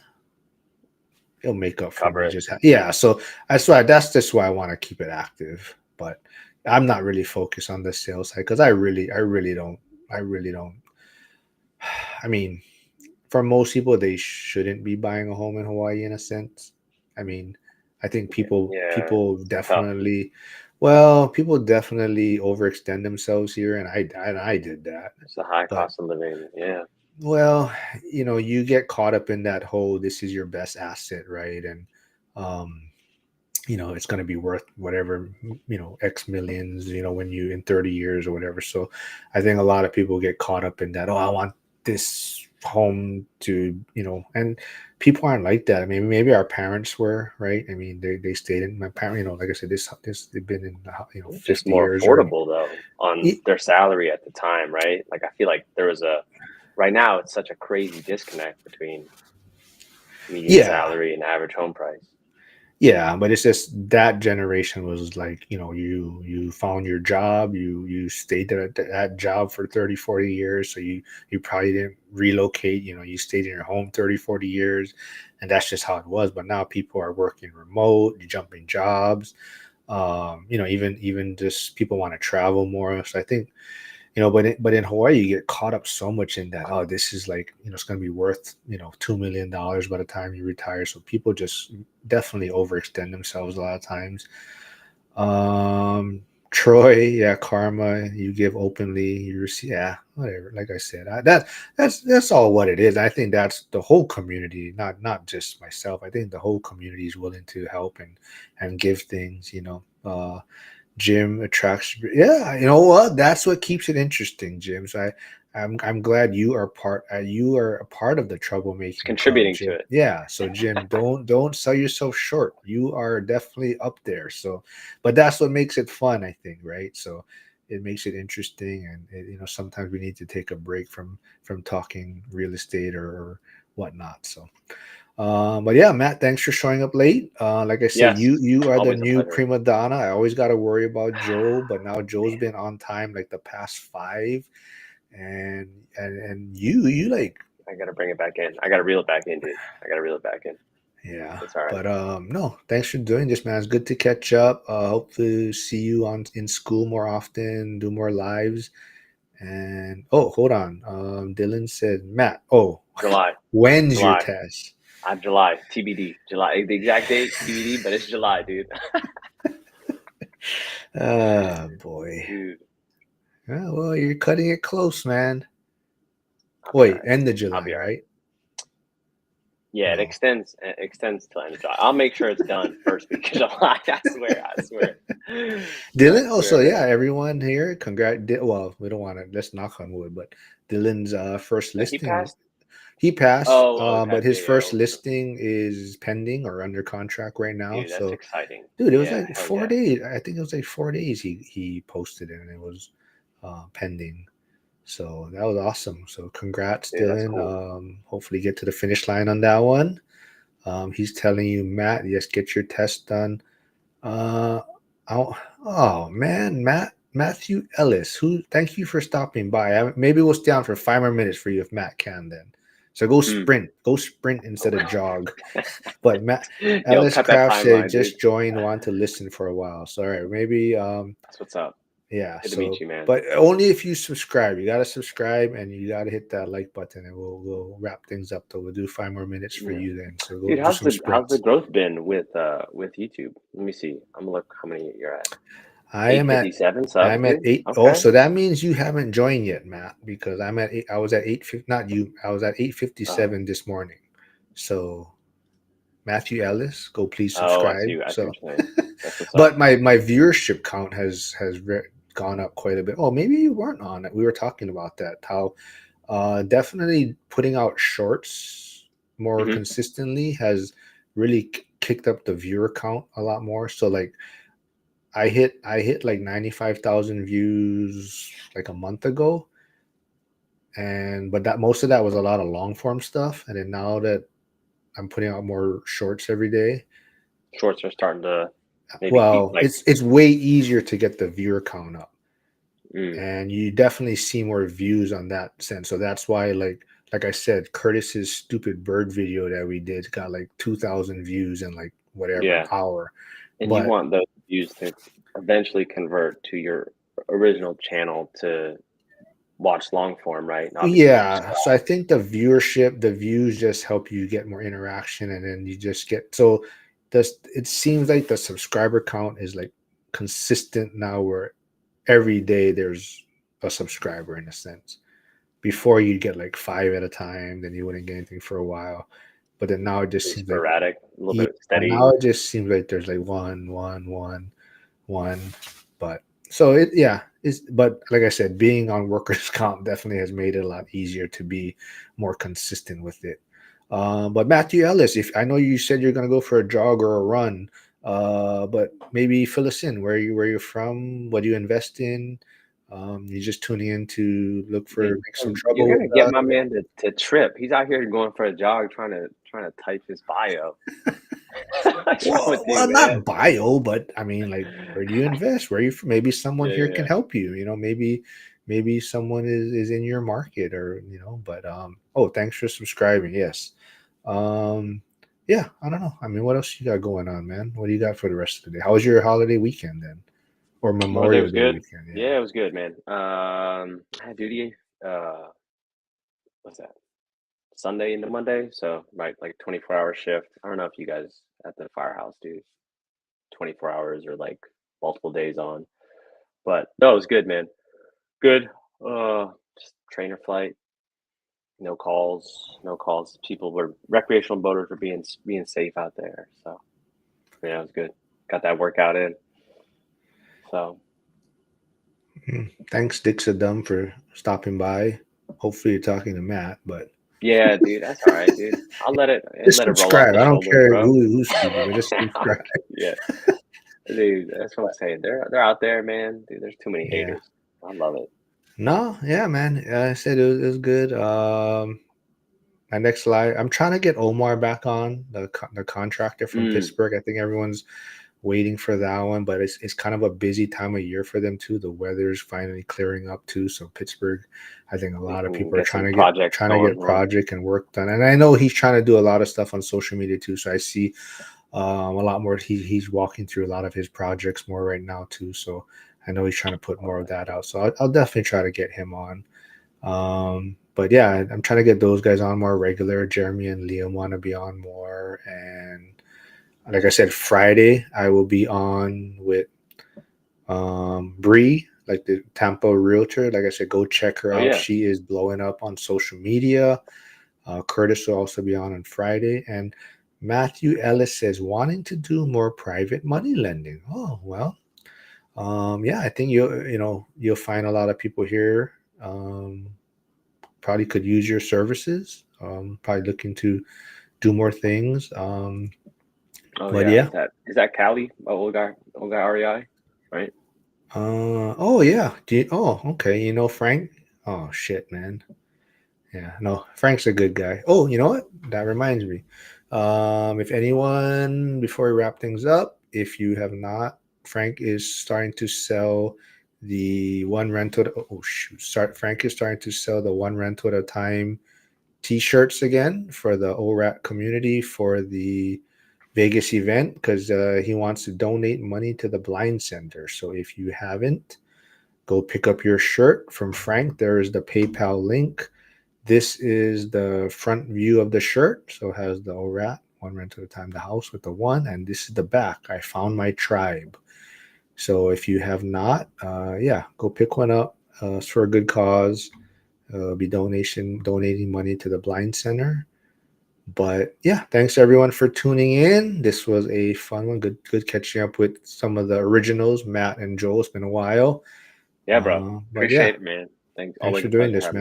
it'll make up for Cover me it. just yeah. So that's just why I want to keep it active. But I'm not really focused on the sales side because I really don't. I mean, for most people, they shouldn't be buying a home in Hawaii in a sense. I mean, I think Yeah, people it's tough. definitely, people definitely overextend themselves here, and I did that. It's a high But cost of living. Yeah, well, you get caught up in that whole this is your best asset, right? And um, it's going to be worth whatever, X millions, when you in 30 years or whatever. So I think a lot of people get caught up in that. Oh, I want this home to, and people aren't like that. I mean, maybe our parents were, right? I mean, they stayed in my parent, like I said, they've been in, just 50 more years or affordable though on y- their salary at the time, right? Like I feel like there was a right now it's such a crazy disconnect between median yeah. salary and average home price. Yeah, but it's just that generation was like, you found your job, you stayed at that job for 30, 40 years. So you probably didn't relocate, you stayed in your home 30, 40 years. And that's just how it was. But now people are working remote, jumping jobs. Even just people want to travel more. So I think, but in Hawaii, you get caught up so much in that. Oh, this is like, it's going to be worth, $2 million by the time you retire. So people just definitely overextend themselves a lot of times. Troy, yeah, karma, you give openly, you receive, yeah, whatever. Like I said, that's all what it is. I think that's the whole community, not just myself. I think the whole community is willing to help and give things. Jim attracts. Yeah, you know what? That's what keeps it interesting, Jim. So I'm glad you are a part of the It's troublemaking club, contributing to Jim. it. Yeah. So Jim, don't sell yourself short. You are definitely up there. So, but that's what makes it fun, I think, right? So it makes it interesting, and sometimes we need to take a break from talking real estate or whatnot. So. But yeah, Matt, thanks for showing up late. Like I said, Yes, you are the always a new pleasure. prima donna. I always got to worry about Joe, but now Joe's been on time like the past five, and you like I gotta bring it back in. I gotta reel it back in, dude. I gotta reel it back in. yeah. It's all right. But no, thanks for doing this, man. It's good to catch up. Hope to see you in school more often, do more lives. And oh, hold on. Dylan said, Matt. Oh, July, when's your July, test? July, TBD, July. The exact date TBD, but it's July, dude. Ah, boy. Dude, Yeah, well, you're cutting it close, man. I'll be all Wait, right. end of I'll July, be all right. right? Yeah, No. it extends till end of July. I'll make sure it's done first week of July. I swear, I swear, I Dylan. swear, Also, yeah, man. everyone here. Well, we don't want to. Let's knock on wood, but Dylan's first He listing, passed. he passed. Oh, okay. But his Yeah, first listing is pending or under contract right now. dude, that's So, exciting. dude, it was Yeah, like hell 4 days. I think it was like 4 days. He posted it, and it was pending. So that was awesome. So congrats, dude, that's Dylan. cool. Hopefully get to the finish line on that one. He's telling you, Matt, yes, get your test done. Uh, oh man, Matthew Ellis. Who? Thank you for stopping by. Maybe we'll stay on for 5 more minutes for you if Matt can. Then, so Hmm. Go sprint instead of Okay. jog. But Matt Yo, Ellis cut that Craft said timeline, dude. just joined, want to listen for a while. So all right, maybe That's what's up. yeah. Good to meet So you, man. but only if you subscribe. You gotta subscribe and you gotta hit that like button, and we'll wrap things up. Though we'll do 5 more minutes for Yeah. you then. So go Dude, do some how's the sprints. growth been with YouTube? Let me see. I'm gonna look how many you're at. I am at 857 subs, I'm at dude. eight. Oh, Okay. so that means you haven't joined yet, Matt, because I'm at eight. I was at 850. Not you. I was at Oh, 857 this morning. So Matthew Ellis, go please oh, I subscribe. see. I see So what you're saying. That's what's But up. my viewership count has gone up quite a bit. Oh, maybe you weren't on it. We were talking about that. How definitely putting out shorts more Hmm. consistently has really kicked up the viewer count a lot more. So like I hit like 95,000 views like a month ago, and but that most of that was a lot of long form stuff, and then now that I'm putting out more shorts every day, Shorts are starting to maybe keep well, like. it's way easier to get the viewer count up, Mm, and you definitely see more views on that sense. So that's why like I said, Curtis's stupid bird video that we did got like 2,000 views in like whatever an yeah, hour. and you But want those views to eventually convert to your original channel to watch long form, right? And obviously yeah, subscribe. so I think the viewership, the views just help you get more interaction, and then you just get so this. It seems like the subscriber count is like consistent now, where every day there's a subscriber in a sense. Before you get like five at a time, then you wouldn't get anything for a while. But then now it just Pretty seems like sporadic, a little yeah, bit steady. now it just seems like there's like one. But so it yeah is but like I said, being on workers comp definitely has made it a lot easier to be more consistent with it. But Matthew Ellis, if I know you said you're gonna go for a jog or a run, but maybe fill us in where you're from, what do you invest in? You're just tuning in to look for Dude, make some you're trouble with gonna get us. my man to trip. He's out here going for a jog, trying to type his bio. What's wrong with Well, you, not man? bio, but I mean, like, where do you invest? Where are you from? Maybe someone Yeah, here yeah, can help you. Maybe someone is in your market, or But oh, thanks for subscribing. Yes. Um, yeah. I don't know. I mean, what else you got going on, man? What do you got for the rest of the day? How was your holiday weekend then, or Memorial Day Memorial was Day good. weekend? Yeah. Yeah, it was good, man. I had duty. Uh, what's that? Sunday into Monday, so right, like 24-hour shift. I don't know if you guys at the firehouse do 24 hours or like multiple days on, but no, it was good, man. Good. Just trainer flight. No calls. No calls. People were recreational boaters were being safe out there. So yeah, it was good. Got that workout in. So Thanks, Dixadum, for stopping by. Hopefully, you're talking to Matt, but yeah, dude, that's all right, dude. just Let it roll off subscribe. the I don't shoulders, care bro. who's speaking, but just subscribe. Yeah, dude, that's what I'm saying. They're out there, man. Dude, there's too many Yeah. haters. I love it. No, yeah, man. I said it was good. My next live, I'm trying to get Omar back on the contractor from Mm, Pittsburgh. I think everyone's waiting for that one, but it's kind of a busy time of year for them too. The weather's finally clearing up too, so Pittsburgh, I think a we lot of can people are get trying some to get projects trying to going, get man. project and work done. And I know he's trying to do a lot of stuff on social media too. So I see a lot more. He's walking through a lot of his projects more right now too. So I know he's trying to put more of that out. So I'll definitely try to get him on. But yeah, I'm trying to get those guys on more regular. Jeremy and Liam want to be on more, and like I said, Friday I will be on with Bree, like the Tampa realtor. Like I said, go check her Oh out. yeah. She is blowing up on social media. Curtis will also be on Friday, and Matthew Ellis says wanting to do more private money lending. Oh well, yeah, I think you'll find a lot of people here. Probably could use your services. Probably looking to do more things. Oh But yeah. yeah. That is that Cali? Oh, old guy REI, right? Oh yeah. Oh, okay. You know Frank? Oh shit, man. Yeah, no, Frank's a good guy. Oh, you know what? That reminds me. If anyone, before we wrap things up, if you have not, Frank is starting to sell the one rental. Oh shoot! Frank is starting to sell the one rental at a time T-shirts again for the ORAT community for the Vegas event because he wants to donate money to the Blind Center. So if you haven't, go pick up your shirt from Frank. There is the PayPal link. This is the front view of the shirt. So it has the ORAT, one rent at a time, the house with the one. And this is the back. I found my tribe. So if you have not, yeah, go pick one up. It's for a good cause. Be donating money to the Blind Center. But yeah, thanks everyone for tuning in. This was a fun one. Good catching up with some of the originals, Matt and Joel. It's been a while. Yeah, bro. But yeah, Appreciate it, man. thanks for Always a doing pleasure this, having man.